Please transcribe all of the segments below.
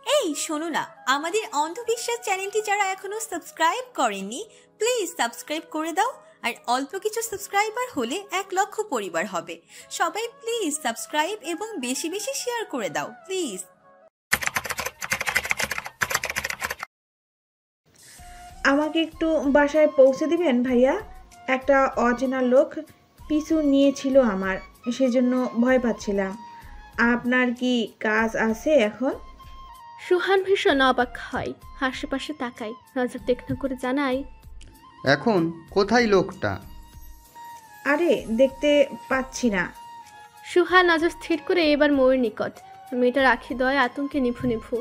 এই শোনো না, আমাদের অন্ধবিশ্বাস চ্যানেলটি যারা এখনো সাবস্ক্রাইব করেননি প্লিজ সাবস্ক্রাইব করে দাও। আর অল্প কিছু সাবস্ক্রাইবার হলে 1,00,000 পরিবার হবে। সবাই প্লিজ সাবস্ক্রাইব এবং বেশি বেশি শেয়ার করে দাও প্লিজ। আমাকে একটু বাসায় পৌঁছে দিবেন ভাইয়া? একটা অচেনা লোক পিছু নিয়েছিল আমার, সেজন্য ভয় পাচ্ছিলাম। আপনার কি কাজ আছে এখন? সুহান ভীষণ অবাক হয়, আশেপাশে তাকায়, নজর তীক্ষ্ণ করে জানায়, এখন কোথায় লোকটা? আরে দেখতে পাচ্ছি না। সুহান নজর স্থির করে এবার মৌয়ের নিকট। মেয়েটার আখি দয় আতঙ্কে নিভু নিভু,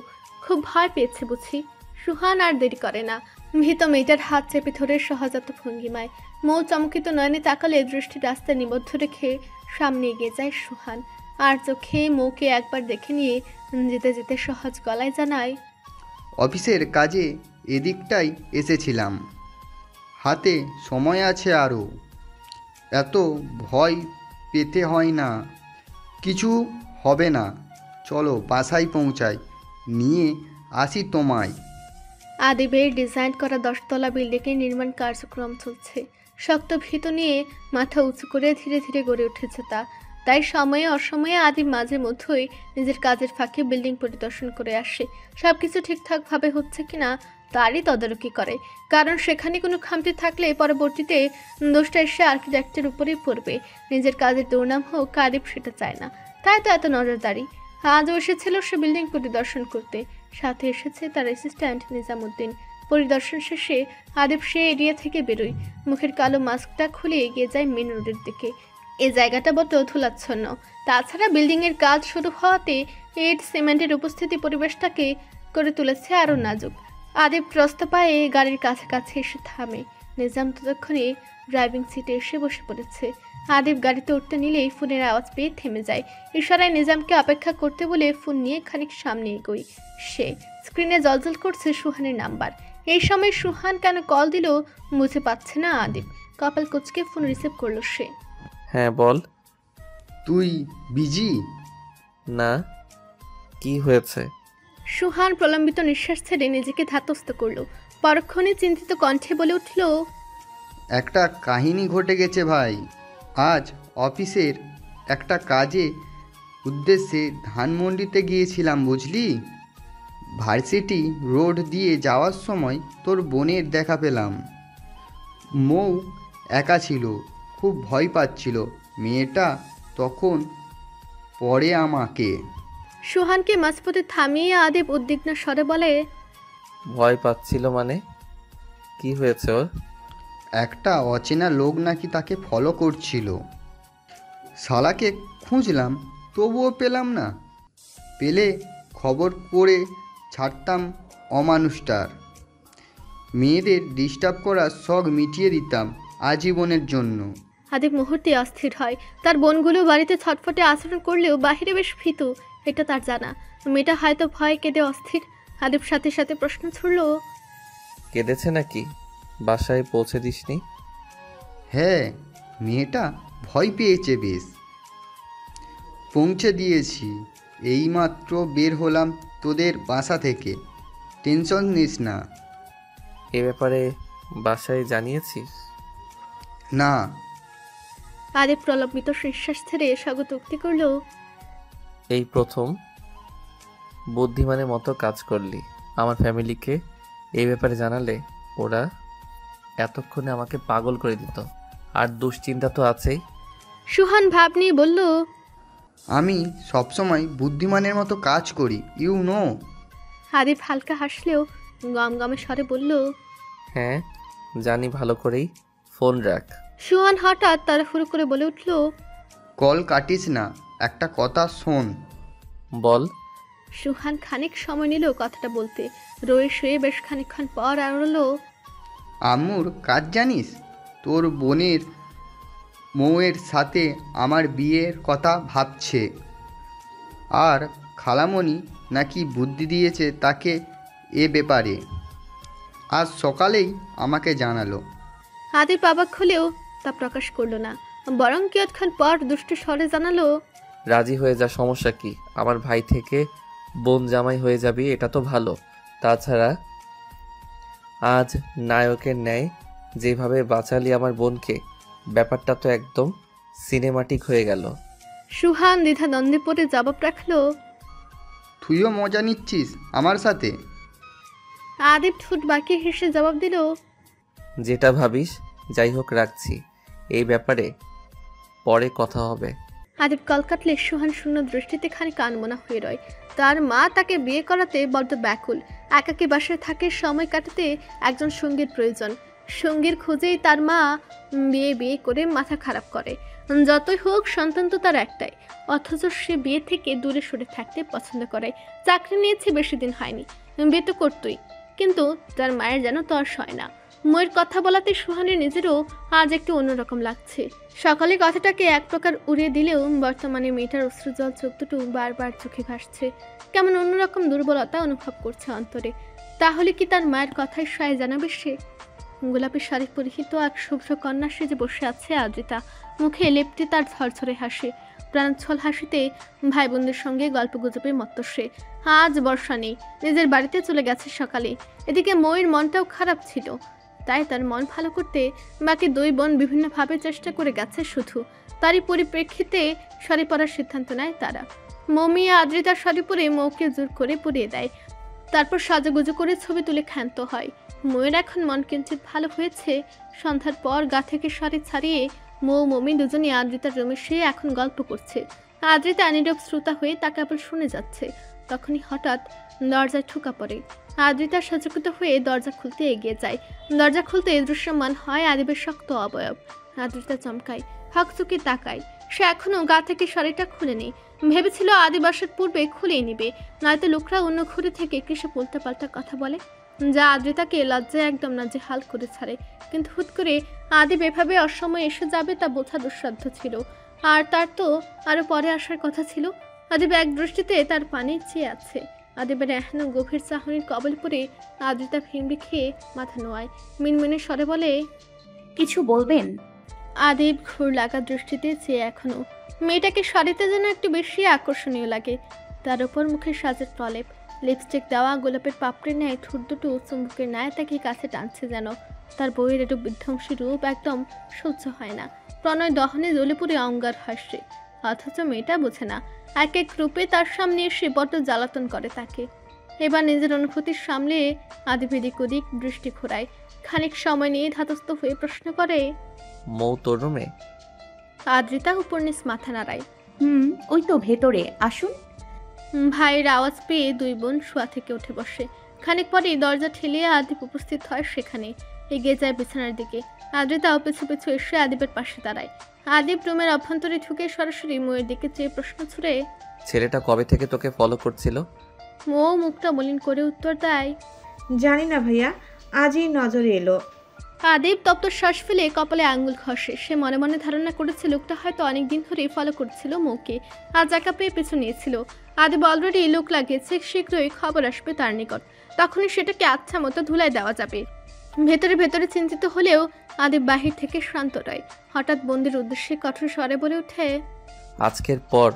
খুব ভয় পেয়েছে বুঝি। সুহান আর দেরি করে না, ভীত মেয়েটার হাত চেপে ধরে সহজাত ভঙ্গিমায় মৌ চমকিত নয়নে তাকালে দৃষ্টি রাস্তায় নিবদ্ধ রেখে সামনে এগিয়ে যায় সুহান। আর চোখে মৌকে একবার দেখে নিয়ে যেতে যেতে সহজ গলায় জানায়, অফিসের কাজে এদিকটাই এসেছিলাম, হাতে সময় আছে আরও। এত ভয় পেতে হয় না, কিছু হবে না, চলো বাসায় পৌঁছাই, নিয়ে আসি তোমায়। আদিবের ডিজাইন করা 10 তলা বিল্ডিংয়ের নির্মাণ কার্যক্রম চলছে। শক্ত ভীত নিয়ে মাথা উঁচু করে ধীরে ধীরে গড়ে উঠেছে তা। তাই সময়ে অসময়ে আদিব মাঝে মধ্যেই নিজের কাজের ফাঁকে বিল্ডিং পরিদর্শন করে আসে। সবকিছু ঠিকঠাকভাবে হচ্ছে কিনা তারই তদারকি করে, কারণ সেখানে কোনো খামতি থাকলে পরবর্তীতে দোষটা এসে আর্কিটেক্টের উপরেই পড়বে। নিজের কাজের দুর্নাম হোক, আদিব সেটা চায় না, তাই তো এত নজরদারি। আজও এসেছিল সে বিল্ডিং পরিদর্শন করতে, সাথে এসেছে তার অ্যাসিস্ট্যান্ট নিজামুদ্দিন। পরিদর্শন শেষে আদিব সে এরিয়া থেকে বেরোয়, মুখের কালো মাস্কটা খুলে এগিয়ে যায় মেন রোডের দিকে। এই জায়গাটা বড্ড ধুলাচ্ছন্ন, তাছাড়া বিল্ডিংয়ের কাজ শুরু হওয়াতে ইট সিমেন্টের উপস্থিতি পরিবেশটাকে করে তুলেছে আরও নাজুক। আদিব ত্রস্ত পায়ে গাড়ির কাছাকাছি এসে থামে। নিজাম ততক্ষণে ড্রাইভিং সিটে এসে বসে পড়েছে। আদিব গাড়িতে উঠতে নিলেই ফোনের আওয়াজ পেয়ে থেমে যায়। ইশারায় নিজামকে অপেক্ষা করতে বলে ফোন নিয়ে খানিক সামনে এগোয় সে। স্ক্রিনে জলজল করছে সুহানের নাম্বার। এই সময় সুহান কেন কল দিল বুঝে পাচ্ছে না আদিব। কপাল কুঁচকে ফোন রিসিভ করলো সে। হ্যাঁ বল। তুই বিজি? না, কি হয়েছে? সুহান প্রলম্বিত নিঃশ্বাস ছেড়ে নিজেকে ধাতস্থ করল। পরক্ষণে চিন্তিত কণ্ঠে বলে উঠল, একটা কাহিনী ঘটে গেছে ভাই। আজ অফিসের একটা কাজে উদ্দেশ্যে ধানমন্ডিতে গিয়েছিলাম বুঝলি। ভার্সিটি রোড দিয়ে যাওয়ার সময় তোর বোনের দেখা পেলাম। মৌ একা ছিল, খুব ভয় পাচ্ছিল। মেয়েটা তখন পড়ে আমাকে। সুহানকে মাঝপথে থামিয়ে আদিব উদ্বিগ্ন স্বরে বলে, ভয় পাচ্ছিল মানে? কি হয়েছে ওর? একটা অচেনা লোক নাকি তাকে ফলো করছিল। শালাকে খুঁজলাম, তবুও পেলাম না। পেলে খবর করে ছাড়তাম অমানুষটার। মেয়েদের ডিস্টার্ব করার শখ মিটিয়ে দিতাম আজীবনের জন্য। আদিব মুহূর্তে অস্থির হয়। তার বোনগুলো বাড়িতে ছটফটে আচরণ করলেও বাহিরে বেশ ভীতু, এটা তার জানা। মেয়েটা হয়তো ভয় কেঁদে অস্থির। আদিব সাথে সাথে প্রশ্ন ছুড়ল, কেঁদেছে নাকি? বাসায় পৌঁছে দিসনি? হ্যাঁ, মেয়েটা ভয় পেয়েছে বেশ। পৌঁছে দিয়েছি, এইমাত্র বের হলাম তোদের বাসা থেকে। টেনশন নিস না। এ ব্যাপারে বাসায় জানিয়েছিস? না। আদিব প্রলম্বিত নিঃশ্বাস ছেড়ে স্বাগত উক্তি করল, এই প্রথম বুদ্ধিমানের মতো কাজ করলি। আমার ফ্যামিলিকে এই ব্যাপারে জানালে ওরা এতক্ষণে আমাকে পাগল করে দিত। আর দুশ্চিন্তা তো আছেই। সুহান ভাব নিয়ে বলল, আমি সবসময় বুদ্ধিমানের মতো কাজ করি, ইউ নো। আদিব হালকা হাসলেও গমগমে স্বরে বলল, হ্যাঁ জানি ভালো করেই, ফোন রাখ। সুহান হঠাৎ তাড়াহুড়ো করে বলে উঠল, কল কাটিস না, একটা কথা শোন। বল। সুহান খানিক সময় নিল কথাটা বলতে। রয়ে শুয়ে বেশ খানিকক্ষণ পর আরলো, আম্মুর কাজ জানিস? তোর বোনের মৌয়ের সাথে আমার বিয়ের কথা ভাবছে। আর খালামণি নাকি বুদ্ধি দিয়েছে তাকে এ ব্যাপারে। আজ সকালেই আমাকে জানালো। আদিব অবাক হলেও তা প্রকাশ করলো না, বরং কিয়ৎক্ষণ পর দুষ্টু স্বরে জানালো, রাজি হয়ে যা, সমস্যা কি? আমার ভাই থেকে বোন জামাই হয়ে যাবি, এটা তো ভালো। তাছাড়া আজ নায়কের ন্যায় যেভাবে বাঁচালি আমার বোনকে, ব্যাপারটা তো একদম সিনেমাটিক হয়ে গেল। সুহান দ্বিধাদ্বন্দ্বে পড়ে জবাব রাখলো। তুইও মজা নিচ্ছিস আমার সাথে? আদিব ঠোঁট বাঁকিয়ে হেসে জবাব দিল। যেটা ভাবিস। যাই হোক, রাখছি। এই ব্যাপারে পরে কথা হবে। আদিব কল কাটলে সুহান শূন্য দৃষ্টিতে খানিক আনমনা হয়ে রয়। তার মা তাকে বিয়ে করাতে বড্ড ব্যাকুল। একাকী বাসায় থাকে, সময় কাটাতে একজন সঙ্গীর প্রয়োজন। সঙ্গীর খোঁজেই তার মা বিয়ে করে মাথা খারাপ করে। যতই হোক, সন্তান তো তার একটাই, অথচ সে বিয়ে থেকে দূরে সরে থাকতে পছন্দ করে। চাকরি নিয়েছে, বেশি দিন হয়নি, বিয়ে তো করতই, কিন্তু তার মায়ের যেন তর সয় না। ময়ের কথা বলাতে সুহানের নিজেরও আজ একটু অন্যরকম লাগছে। সকালে কথাটাকে এক প্রকার উড়িয়ে দিলেও বর্তমানে মেয়েটার অশ্রুজল চোখ দুটো বারবার চোখে ভাসছে। কেমন অন্যরকম দুর্বলতা অনুভব করছে অন্তরে। তাহলে কি তার মায়ের কথায় সায় জানাবে সে? গোলাপি শাড়ি পরিহিত এক শুভ্র কন্যা সেজে বসে আছে আদ্রিতা। মুখে লেপটে তার ঝরঝরে হাসি, প্রাণোচ্ছল হাসিতে ভাই বোনদের সঙ্গে গল্প গুজবে মত্ত সে। আজ বর্ষা নেই, নিজের বাড়িতে চলে গেছে সকালে। এদিকে ময়ের মনটাও খারাপ ছিল, তাই তার মন ভালো করতে বাকি দুই বোন বিভিন্নভাবে চেষ্টা করে গেছে। শুধু তারই পরিপ্রেক্ষিতে শাড়ি পরার সিদ্ধান্ত নেয় তারা। মমি আদ্রিতার শাড়ি পরে মৌকে জোর করে পরিয়ে দেয়, তারপর সাজুগুজু করে ছবি তুলে ক্ষান্ত হয়। ময়ের এখন মন কিঞ্চিত ভালো হয়েছে। সন্ধ্যার পর গা থেকে শাড়ি ছাড়িয়ে মমি দুজনই আদ্রিতার রুমে সে এখন গল্প করছে। আদ্রিতা নীরব শ্রোতা হয়ে তা কেবল শুনে যাচ্ছে। তখনই হঠাৎ দরজায় ঠোকা পড়ে। আদ্রিতা সচকিত হয়ে দরজা খুলতে এগিয়ে যায়। দরজা খুলতে দৃশ্যমান হয় আদিবের শক্ত অবয়ব। আদ্রিতা চমকায়, হকচকি তাকায়। সে এখনো গা থেকে শাড়িটা খুলেনি। ভেবেছিল আদিব আসার পূর্বে খুলেই নিবে, নয়তো লোকরা অন্য ঘুরে থেকে কিসে পাল্টা পাল্টা কথা বলে, যা আদ্রিতাকে লজ্জায় একদম নাজেহাল করে ছাড়ে। কিন্তু হুট করে আদিব এভাবে অসময়ে এসে যাবে তা বোঝা দুঃসাধ্য ছিল। আর তার তো আরো পরে আসার কথা ছিল। আদিব এক দৃষ্টিতে তার পানে চেয়ে আছে। আদিবের এখনো গভীর চাহনির কবল পরে আদ্রিতা ভিমড়ি খেয়ে মাথা নোয়ায়। মিনমিনে স্বরে বলে, কিছু বলবেন? আদিব ঘুর লাগা দৃষ্টিতে চেয়ে এখনো। মেয়েটাকে শাড়িতে যেন একটু বেশি আকর্ষণীয় লাগে। তার উপর মুখে সাজের প্রলেপ, লিপস্টিক দেওয়া, গোলাপের পাপড়ি ন্যায় ঠোঁট দুটো চুম্বকের ন্যায় তাকে কাছে টানছে যেন। তার বইয়ের একটু বিধ্বংসী রূপ একদম সহ্য হয় না। প্রণয় দহনে জ্বলে পুড়ে অঙ্গার হাসছে, অথচ মেয়েটা বোঝে না। এক এক রূপে তার সামনে এসে বড্ড জ্বালাতন করে তাকে। এবার নিজের অনুভূতির সামলে আদিব এদিক ওদিক দৃষ্টি ঘোরায়। খানিক সময় নিয়ে ধাতস্থ হয়ে প্রশ্ন করে, মৌ তোর রুমে? আদ্রিতা উপর নিচ মাথা নাড়ায়। ওই তো ভেতরে, আসুন। ভাইয়ের আওয়াজ পেয়ে দুই বোন শোয়া থেকে উঠে বসে। খানিক পরেই দরজা ঠেলিয়ে আদিব উপস্থিত হয় সেখানে। এগিয়ে যায় বিছানার দিকে। আদ্রিতাও পিছু পিছু এসে আদিবের পাশে দাঁড়ায়। আদিব রুমের অভ্যন্তরে ঢুকে সরাসরি ময়ের দিকে চেয়ে প্রশ্ন ছুড়ে, ছেলেটা কবে থেকে তোকে ফলো করছিল? মৌ মুখটা মলিন করে উত্তর দেয়, জানি না ভাইয়া, আজই নজরে এলো। আদিব তপ্ত শ্বাস ফেলে কপালে আঙ্গুল ঘষে। সে মনে মনে ধারণা করেছে লোকটা হয়তো অনেকদিন ধরেই ফলো করছিল মৌকে, আজ একা পেয়ে পিছু নিয়েছিল। আদিব অলরেডি লোক লাগিয়েছে, শীঘ্রই খবর আসবে তার নিকট, তখনই সেটাকে আচ্ছা মতো ধুলাই দেওয়া যাবে। ভেতরে ভেতরে চিন্তিত হলেও আদিব বাহির থেকে শান্ত রয়। হঠাৎ বন্দির উদ্দেশ্যে কঠোর স্বরে বলে ওঠে, আজকের পর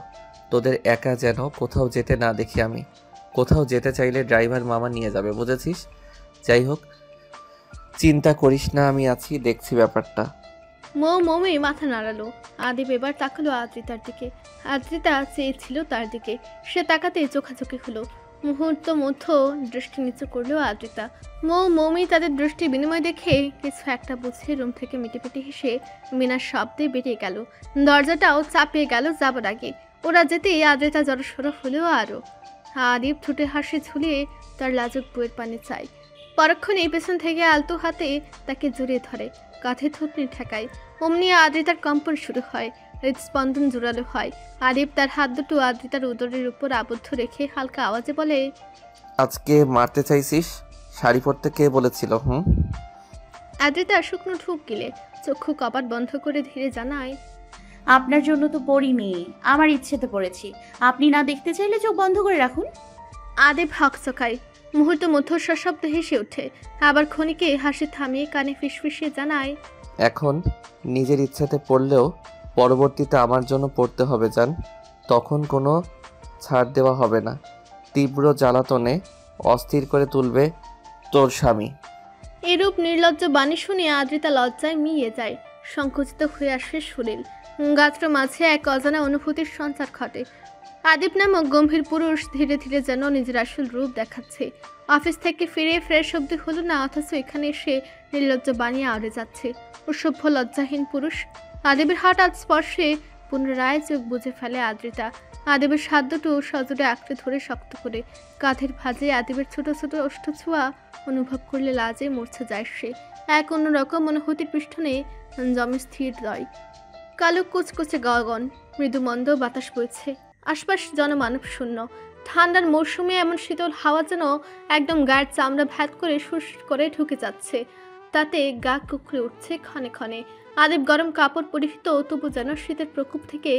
তোদের একা যেন কোথাও যেতে না দেখি আমি। কোথাও যেতে চাইলে ড্রাইভার মামা নিয়ে যাবে, বুঝেছিস? যাই হোক, চিন্তা করিস না, আমি আছি, দেখছি ব্যাপারটা। মৌমি মাথা নাড়ালো। আদিব এবার তাকালো আদ্রিতার দিকে। আদ্রিতা চেয়েছিল তার দিকে। সে তাকাতে চোখাচোখি হলো। মুহূর্ত মধ্য দৃষ্টি নিচু করলো আদ্রিতা। মৌমি তাদের দৃষ্টি বিনিময় দেখে কিছু একটা বুঝে রুম থেকে মিটিমিটি হেসে বিনা শব্দে বেরিয়ে গেল। দরজাটাও চাপিয়ে গেল যাবার আগে। ওরা যেতেই আদ্রিতা জড়সড় হলেও আরো। আদিব ঠোঁটে হাসি ঝুলিয়ে তার লাজুক বইয়ের পানে চায়। পরক্ষণে পেছন থেকে আলতো হাতে তাকে জড়িয়ে ধরে, কাঁধে থুতনি ঠেকায়। অমনি আদ্রিতার কম্পন শুরু হয়, হৃদস্পন্দন জোরালো হয়। আদিব তার হাত দুটো আদ্রিতার উদরের উপর আবদ্ধ রেখে হালকা আওয়াজে বলে, আজকে মারতে চাইছিস? শাড়ি পরতে কে বলেছিল? আদ্রিতা শুকনো ঢুক গিলে চক্ষু কপাট বন্ধ করে ধীরে জানায়, আপনার জন্য তো পড়িনি, আমার ইচ্ছেতে পড়েছি। আপনি না দেখতে চাইলে চোখ বন্ধ করে রাখুন। আদিব হকচকায়। মুহূর্ত মধ্য সশব্দ হেসে ওঠে, আবার ক্ষণিকে হাসি থামিয়ে কানে ফিসফিসিয়ে জানায়, এখন নিজের ইচ্ছাতে পড়লেও পরবর্তীতে আমার জন্য পড়তে হবে জান, তখন কোনো ছাড় দেওয়া হবে না। তীব্র জ্বালাতনে অস্থির করে তুলবে তোর স্বামী। এরূপ নির্লজ্জ বাণী শুনে আদ্রিতা লজ্জায় মিয়ে যায়। সংকুচিত হয়ে আসে শরীর। গাত্র মাঝে এক অজানা অনুভূতির সঞ্চার ঘটে। আদিব নামক গম্ভীর পুরুষ ধীরে ধীরে যেন নিজের আসল রূপ দেখাচ্ছে। অফিস থেকে ফিরে ফ্রেশ অব্দি হলো না, অথচ এখানে এসে নির্লজ্জ বানিয়ে আড়ে যাচ্ছে। অসভ্য লজ্জাহীন পুরুষ। আদিবের হঠাৎ স্পর্শে পুনরায় চোখ বুজে ফেলে আদ্রিতা। আদিবের হাত দুটো সজোরে আঁকড়ে ধরে শক্ত করে কাঁধের ভাঁজে আদিবের ছোট ছোট ওষ্ঠ ছোঁয়া অনুভব করলে লাজে মরছে যায় সে। এক অন্যরকম অনুভূতির পিষ্টনে জমে স্থির রয়। কালো কুচকুচে গগন, মৃদুমন্দ বাতাস বইছে। আশপাশ জনমানব শূন্য। ঠান্ডার মৌসুমে এমন শীতল হাওয়া যেন একদম গায়ের চামড়া ভ্যাত করে শুষ করে ঢুকে যাচ্ছে। তাতে গা কুকড়ে উঠছে ক্ষণে ক্ষণে। আদিব গরম কাপড় পরিহিত, তবু যেন শীতের প্রকোপ থেকে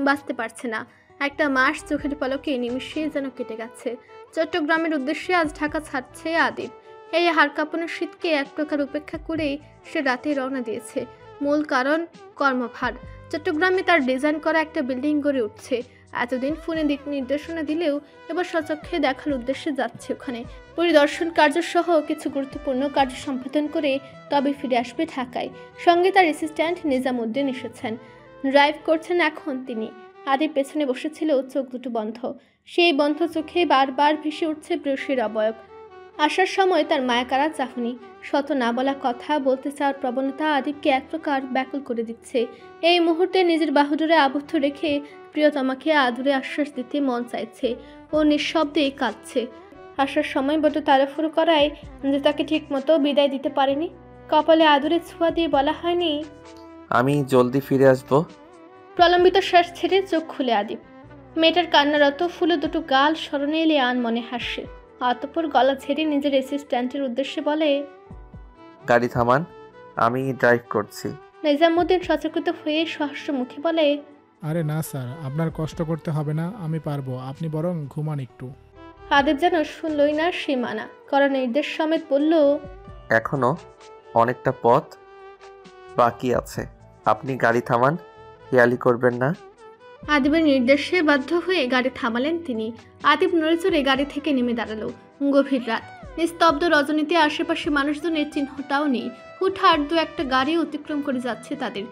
বাঁচতে পারছে না। একটা মাস চোখের পলকে নিমিষে যেন কেটে গেছে। চট্টগ্রামের উদ্দেশ্যে আজ ঢাকা ছাড়ছে আদিব। এই হাড় কাঁপানোর শীতকে এক প্রকার উপেক্ষা করেই সে রাতে রওনা দিয়েছে। মূল কারণ কর্মভার। চট্টগ্রামে তার ডিজাইন করা একটা বিল্ডিং গড়ে উঠছে। এতদিন ফোনে দিক নির্দেশনা দিলেও এবার সচক্ষে দেখার উদ্দেশ্যে যাচ্ছে ওখানে। পরিদর্শন কার্য সহ কিছু গুরুত্বপূর্ণ কার্য সম্পাদন করে তবে ফিরে আসবে ঢাকায়। সঙ্গে তার অ্যাসিস্ট্যান্ট নিজামুদ্দিন এসেছেন। ড্রাইভ করছেন এখন তিনি। আদিব পেছনে বসেছিল, চোখ দুটো বন্ধ। সেই বন্ধ চোখে বারবার ভেসে উঠছে প্রেয়সীর অবয়ব। আসার সময় তার মায়াকারা চাহনি, শত না বলা কথা বলতে চাওয়ার প্রবণতা আদিবকে এক প্রকার ব্যাকুল করে দিচ্ছে। এই মুহূর্তে নিজের বাহুডোরে আবদ্ধ রেখে প্রিয়তমাকে আদুরে আশ্বাস দিতে মন চাইছে। ও নিঃশব্দে কাঁদছে। আসার সময় বড় তাড়াহুড়ো করায় যে তাকে ঠিক মতো বিদায় দিতে পারেনি। কপালে আদুরে ছোঁয়া দিয়ে বলা হয়নি, আমি জলদি ফিরে আসবো। প্রলম্বিত শ্বাস ছেড়ে চোখ খুলে আদিব। মেয়েটার কান্নারত ফুলে দুটো গাল স্মরণে এলে আন মনে হাসে। অতঃপর গলা ছেড়ে নিজের অ্যাসিস্ট্যান্টের উদ্দেশ্যে বলে, গাড়ি থামান, আমি ড্রাইভ করছি। নিজামুদ্দিন সচকিত হয়ে সহস্র মুখে বলে, আরে না স্যার, আপনার কষ্ট করতে হবে না, আমি পারবো, আপনি বরং ঘুমান একটু। আদিব যেন শুনলই না সীমানা করা নির্দেশ সমেত বলল, এখনো অনেকটা পথ বাকি আছে, আপনি গাড়ি থামান, হেয়ালি করবেন না। আদিবের নির্দেশে বাধ্য হয়ে গাড়ি থামালেন তিনি। আদিব নড়েচড়ে গাড়ি থেকে নেমে দাঁড়ালো। গভীর রাত, নিস্তব্ধ রজনীতে আশেপাশে মানুষজনের চিহ্নটাও নেই। হুটহাট দু একটা গাড়ি অতিক্রম করে যাচ্ছে তাদের।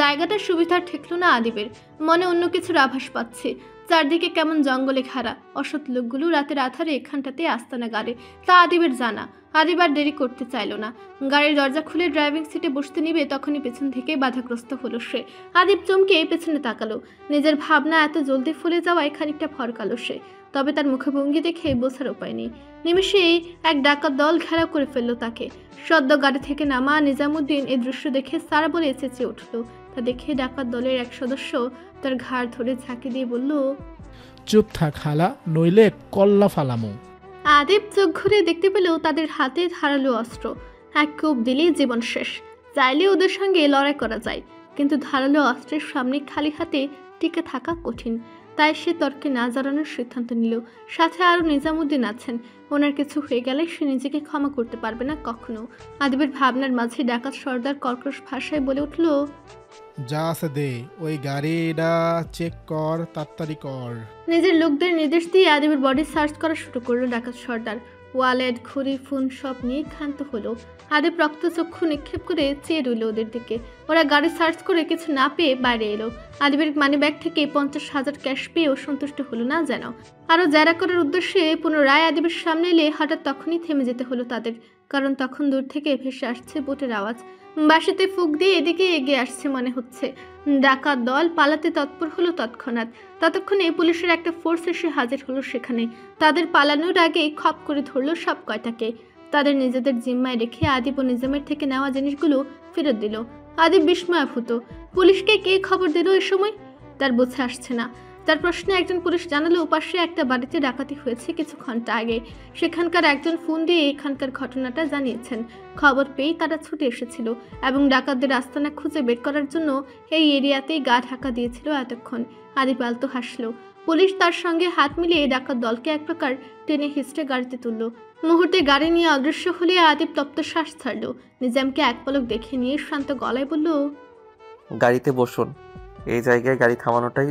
জায়গাটা সুবিধার ঠেকল না আদিবের। মনে অন্য কিছুর আভাস পাচ্ছে। চারদিকে কেমন জঙ্গলে ঘেরা। অসৎ লোকগুলো রাতের আধারে এখানটাতে আস্তানা গাড়ে, তা আদিবের জানা। আদিব আর দেরি করতে চাইল না। গাড়ির দরজা খুলে ড্রাইভিং সিটে বসতে নিবে, তখনই পেছন থেকে বাধাগ্রস্ত হলো সে। আদিব চমকে পেছনে তাকালো। নিজের ভাবনা এত জলদি ফুলে যাওয়ায় খানিকটা ফরকালো সে। তবে তার মুখভঙ্গি দেখে বোঝার উপায় নেই। নিমিষেই এক ডাকাত দল ঘেরাও করে ফেললো তাকে। সদ্য গাড়ি থেকে নামা নিজামুদ্দিন এই দৃশ্য দেখে সারা বলে চেঁচিয়ে উঠল। তা দেখে ডাকাত দলের এক সদস্য তার ঘাড় ধরে ঝাঁকি দিয়ে বলল, চুপ থাক হালা, নইলে কল্লা ফালামো। আদিব চোখ ঘুরে দেখতে পেলেও তাদের হাতে ধারালো অস্ত্র। এক কোপ দিলেই জীবন শেষ। চাইলে ওদের সঙ্গে লড়াই করা যায়, কিন্তু ধারালো অস্ত্রের সামনে খালি হাতে টিকে থাকা কঠিন। তাই সে তর্কে না জড়ানোর সিদ্ধান্ত নিল। সাথে আরও নিজামুদ্দিন আছেন। ওনার কিছু হয়ে গেলে সে নিজেকে ক্ষমা করতে পারবে না কখনো। আদিবের ভাবনার মাঝে ডাকাত সর্দার কর্কশ ভাষায় বলে উঠল, যা আছে দে, ওই গাড়িটা চেক কর, তাড়াতাড়ি কর। নিজের লোকদের নির্দেশ দিয়ে আদিবের বডি সার্চ করা শুরু করলো ডাকাত সর্দার। ওয়ালেট, ঘড়ি, ফোন সব নিয়ে ক্ষান্ত হলো। আদিব রক্তচক্ষু নিক্ষেপ করে চেয়ে রইল ওদের দিকে। ওরা গাড়ি সার্চ করে কিছু না পেয়ে বাইরে এলো। আদিবের মানি ব্যাগ থেকে 50,000 ক্যাশ পেয়েও সন্তুষ্ট হলো না যেন। আরও জেরা করার উদ্দেশ্যে পুনরায় আদিবের সামনে এলে হঠাৎ তখনই থেমে যেতে হলো তাদের। কারণ তখন দূর থেকে ভেসে আসছে বোটের আওয়াজ। বাঁশিতে ফুঁক দিয়ে এদিকে এগিয়ে আসছে মনে হচ্ছে। ডাকাত দল পালাতে তৎপর হলো তৎক্ষণাৎ। ততক্ষণে পুলিশের একটা ফোর্স এসে হাজির হলো সেখানে। তাদের পালানোর আগে খপ করে ধরলো সব কয়টাকে। তাদের নিজেদের জিম্মায় রেখে আদিব ও নিজামের থেকে নেওয়া জিনিসগুলো ফেরত দিল। আদিব বিস্ময়াভূত। পুলিশকে কে খবর দিল এ সময় তার বুঝে আসছে না। তার প্রশ্নে একজন পুলিশ জানালো, পাশে একটা বাড়িতে ডাকাতি হয়েছে কিছু ঘন্টা আগে। সেখানকার একজন ফোন দিয়ে এখানকার ঘটনাটা জানিয়েছেন। খবর পেয়েই তারা ছুটে এসেছিল এবং ডাকাতদের আস্তানা খুঁজে বের করার জন্য এই এরিয়াতেই গা ঢাকা দিয়েছিল এতক্ষণ। আদিব আলতো হাসলো। পুলিশ তার সঙ্গে হাত মিলিয়ে ডাকাত দলকে এক প্রকার টেনে হিস্টে গাড়িতে তুলল। মুহূর্তে গাড়ি নিয়ে অদৃশ্য হলে আদিব তপ্ত শ্বাস ছাড়ল। নিজামকে এক পলক দেখে নিয়ে শান্ত গলায় বলল, গাড়িতে বসুন, এই জায়গায় গাড়ি থামানোটাই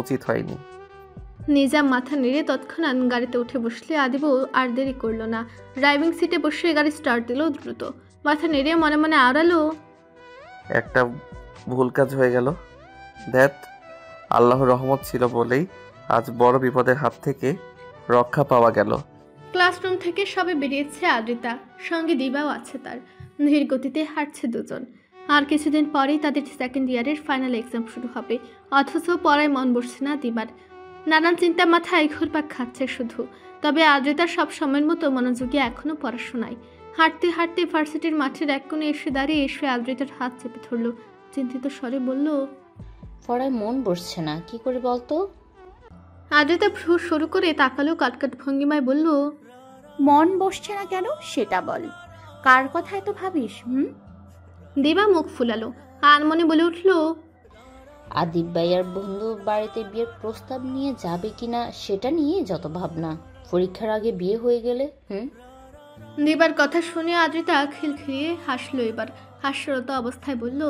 উচিত হয়নি। নিজাম মাথা নেড়ে তৎক্ষণাৎ গাড়িতে উঠে বসলে আদিবও আর দেরি করলো না। ড্রাইভিং সিটে বসে গাড়ি স্টার্ট দিল দ্রুত। মাথা নেড়ে মনে মনে আওড়ালো, একটা ভুল কাজ হয়ে গেল। দ্যাট আল্লাহর রহমত ছিল বলেই আজ বড় বিপদের হাত থেকে রক্ষা পাওয়া গেল। ক্লাসরুম থেকে সবে বেরিয়েছে আদ্রিতা, সঙ্গে দিবাও আছে তার। ধীর গতিতে হাঁটছে দুজন। আর কিছুদিন পরেই তাদের সেকেন্ড ইয়ারের ফাইনাল এক্সাম শুরু হবে, অথচ পড়ায় মন বসছে না দিবার। নানান চিন্তা মাথায় ঘুরপাক খাচ্ছে শুধু। তবে আদ্রিতা সব সময়ের মতো মনোযোগী এখনো পড়াশোনায়। হাঁটতে হাঁটতে ভার্সিটির মাঠের এক কোণে এসে দাঁড়িয়ে এসে আদ্রিতার হাত চেপে ধরল। চিন্তিত স্বরে বলল, পড়ায় মন বসছে না, কি করে বলতো? আদ্রিতা ভ্রু শুরু করে তাকালো কাটকাট ভঙ্গিমায় বলল, মন বসছে না কেন সেটা বল। কার কথা এত ভাবিস? দিবা মুখ ফুলালো, আনমনে বলে উঠল, আদিব ভাইয়ার বন্ধু বাড়িতে বিয়ের প্রস্তাব নিয়ে যাবে কিনা সেটা নিয়ে যত ভাবনা। পরীক্ষার আগে বিয়ে হয়ে গেলে দিবার কথা শুনে আদ্রিতা খিলখিলিয়ে হাসলো। এবার হাস্যরত অবস্থায় বলল,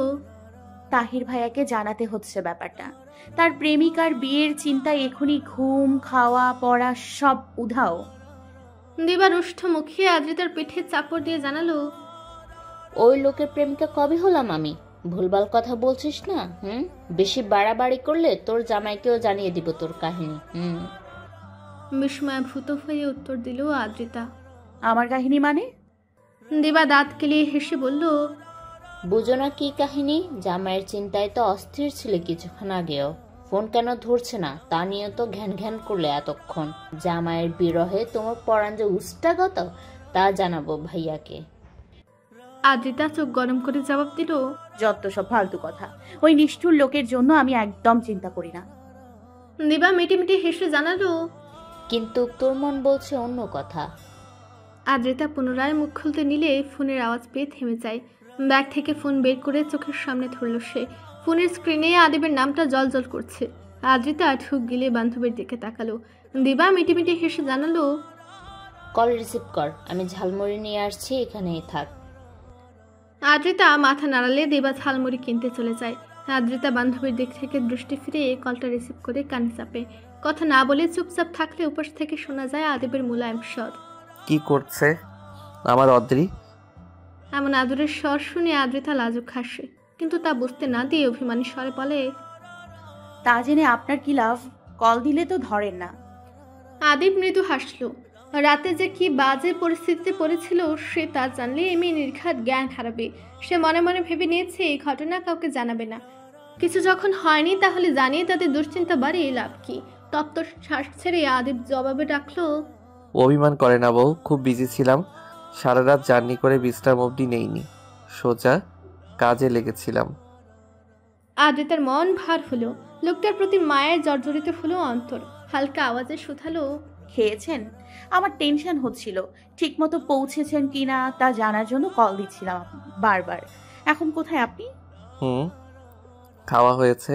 তাহির ভাইয়াকে জানাতে হচ্ছে ব্যাপারটা। তার প্রেমিকার বিয়ের চিন্তায় এখনই ঘুম, খাওয়া, পড়া সব উধাও। দিবার রুষ্ঠ মুখে আদ্রিতার পিঠে চাপড় দিয়ে জানালো, ওই লোকের প্রেমিকা কবে হলাম আমি? ভুলভাল কথা বলছিস না। বেশি বাড়াবাড়ি করলে তোর জামাইকেও জানিয়ে দিব তোর কাহিনী। বিস্ময়াভূত হয়ে উত্তর দিল আদ্রিতা। আমার কাহিনী মানে? দিবা দাঁত কেলিয়ে হেসে বলল, বুঝো না কি কাহিনী? জামাইয়ের চিন্তায় তো অস্থির ছিলে কিছুক্ষণ আগেও। ফোন কেন ধরছে না তা নিয়ে তো ঘ্যান ঘ্যান করলে এতক্ষণ। জামাইয়ের বিরহে তোমার পরাণ যে উষ্টাগত তা জানাবো ভাইয়াকে। আদ্রিতা চোখ গরম করে জবাব দিল, যত সব ফালতু কথা। ওই নিষ্ঠুর লোকের জন্য আমি একদম চিন্তা করি না। দিবা মিটিমিটি হেসে জানালো, কিন্তু তোর মন বলছে অন্য কথা। আদ্রিতা পুনরায় মুখ খুলতে নিলে ফোনের আওয়াজ পেয়ে থেমে যায়। ব্যাগ থেকে ফোন বের করে চোখের সামনে ধরল সে। ফোনের স্ক্রিনে আদিবের নামটা জলজল করছে। আদ্রিতা ঢুক গিলে বান্ধবীর দিকে তাকালো। দিবা মিটিমিটি হেসে জানালো, কল রিসিভ কর, আমি ঝালমুড়ি নিয়ে আসছি, এখানেই থাক। আদ্রিতা মাথা নাড়ালে দিবা ঝালমুড়ি কিনতে চলে যায়। আদ্রিতা বান্ধবীর দিক থেকে দৃষ্টি ফিরে কলটা রিসিভ করে কানে চাপে। কথা না বলে চুপচাপ থাকলে উপাস থেকে শোনা যায় আদিবের মুলায়ম স্বর। কি করছে আমার অদ্রি? এমন আদরের স্বর শুনে আদ্রিতা লাজুক হাসে, কিন্তু তা বুঝতে না দিয়ে অভিমানী স্বরে বলে, তা জেনে আপনার কি লাভ? কল দিলে তো ধরেন না। আদিব মৃদু হাসলো। রাতে যে কি বাজে পরিস্থিতিতে পড়েছিল সে তা জানলে এমনি নির্ঘাত জ্ঞান হারাবে। সে মনে মনে ভেবে নিয়েছে এই ঘটনা কাউকে জানাবে না। কিছু যখন হয়নি তাহলে জানিয়ে তাদের দুশ্চিন্তা বাড়িয়ে লাভ কি? তপ্ত শ্বাস ছেড়ে আদিব জবাবে ডাকলো, অভিমান করে না বউ, খুব বিজি ছিলাম। সারা রাত জার্নি করে বিশ্রাম অবধি নেইনি, সোজা কাজে লেগেছিলাম। আদ্রিতার মন ভার হলো। লোকটার প্রতি মায়ের জর্জরিত হলো অন্তর। হালকা আওয়াজে শুধালো, খেয়েছেন? আমার টেনশন হচ্ছিল ঠিক মতো পৌঁছেছেন কিনা তা জানার জন্য কল দিচ্ছিলাম বারবার। এখন কোথায় আপনি? খাওয়া হয়েছে,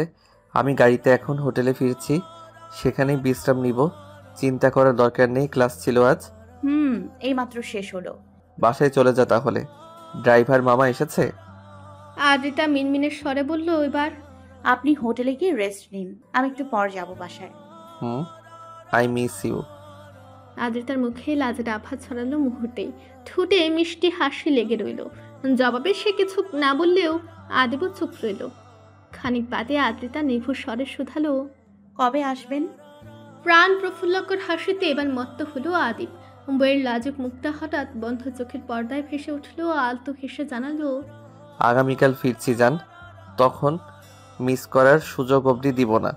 আমি গাড়িতে এখন হোটেলে ফিরছি, সেখানেই বিশ্রাম নিব। চিন্তা করার দরকার নেই, ক্লাস ছিল আজ। এইমাত্র শেষ হলো। বাসায় চলে যা তাহলে। ড্রাইভার মামা এসেছে? আদ্রিতা মিনমিনের স্বরে বলল, এবার আপনি হোটেলে গিয়ে রেস্ট নিন, আমি একটু পর যাব বাসায়। I miss you. আদ্রিতার মুখে লাজের আভা ছড়ালো মুহূর্তেই। ঠোঁটে মিষ্টি হাসি লেগে রইল। জবাবে সে কিছু না বললেও আদিবও চুপ রইল। খানিক বাদে আদ্রিতা নিভুর স্বরে শুধালো, কবে আসবেন? প্রাণ প্রফুল্লকর হাসিতে এবার মত্ত হলো আদিব। বইয়ের লাজুক মুখটা হঠাৎ বন্ধ চোখের পর্দায় ভেসে উঠল। আলতো হেসে জানালো, আগামীকাল ফিরছি যান, তখন মিস করার সুযোগ অবধি দিব না।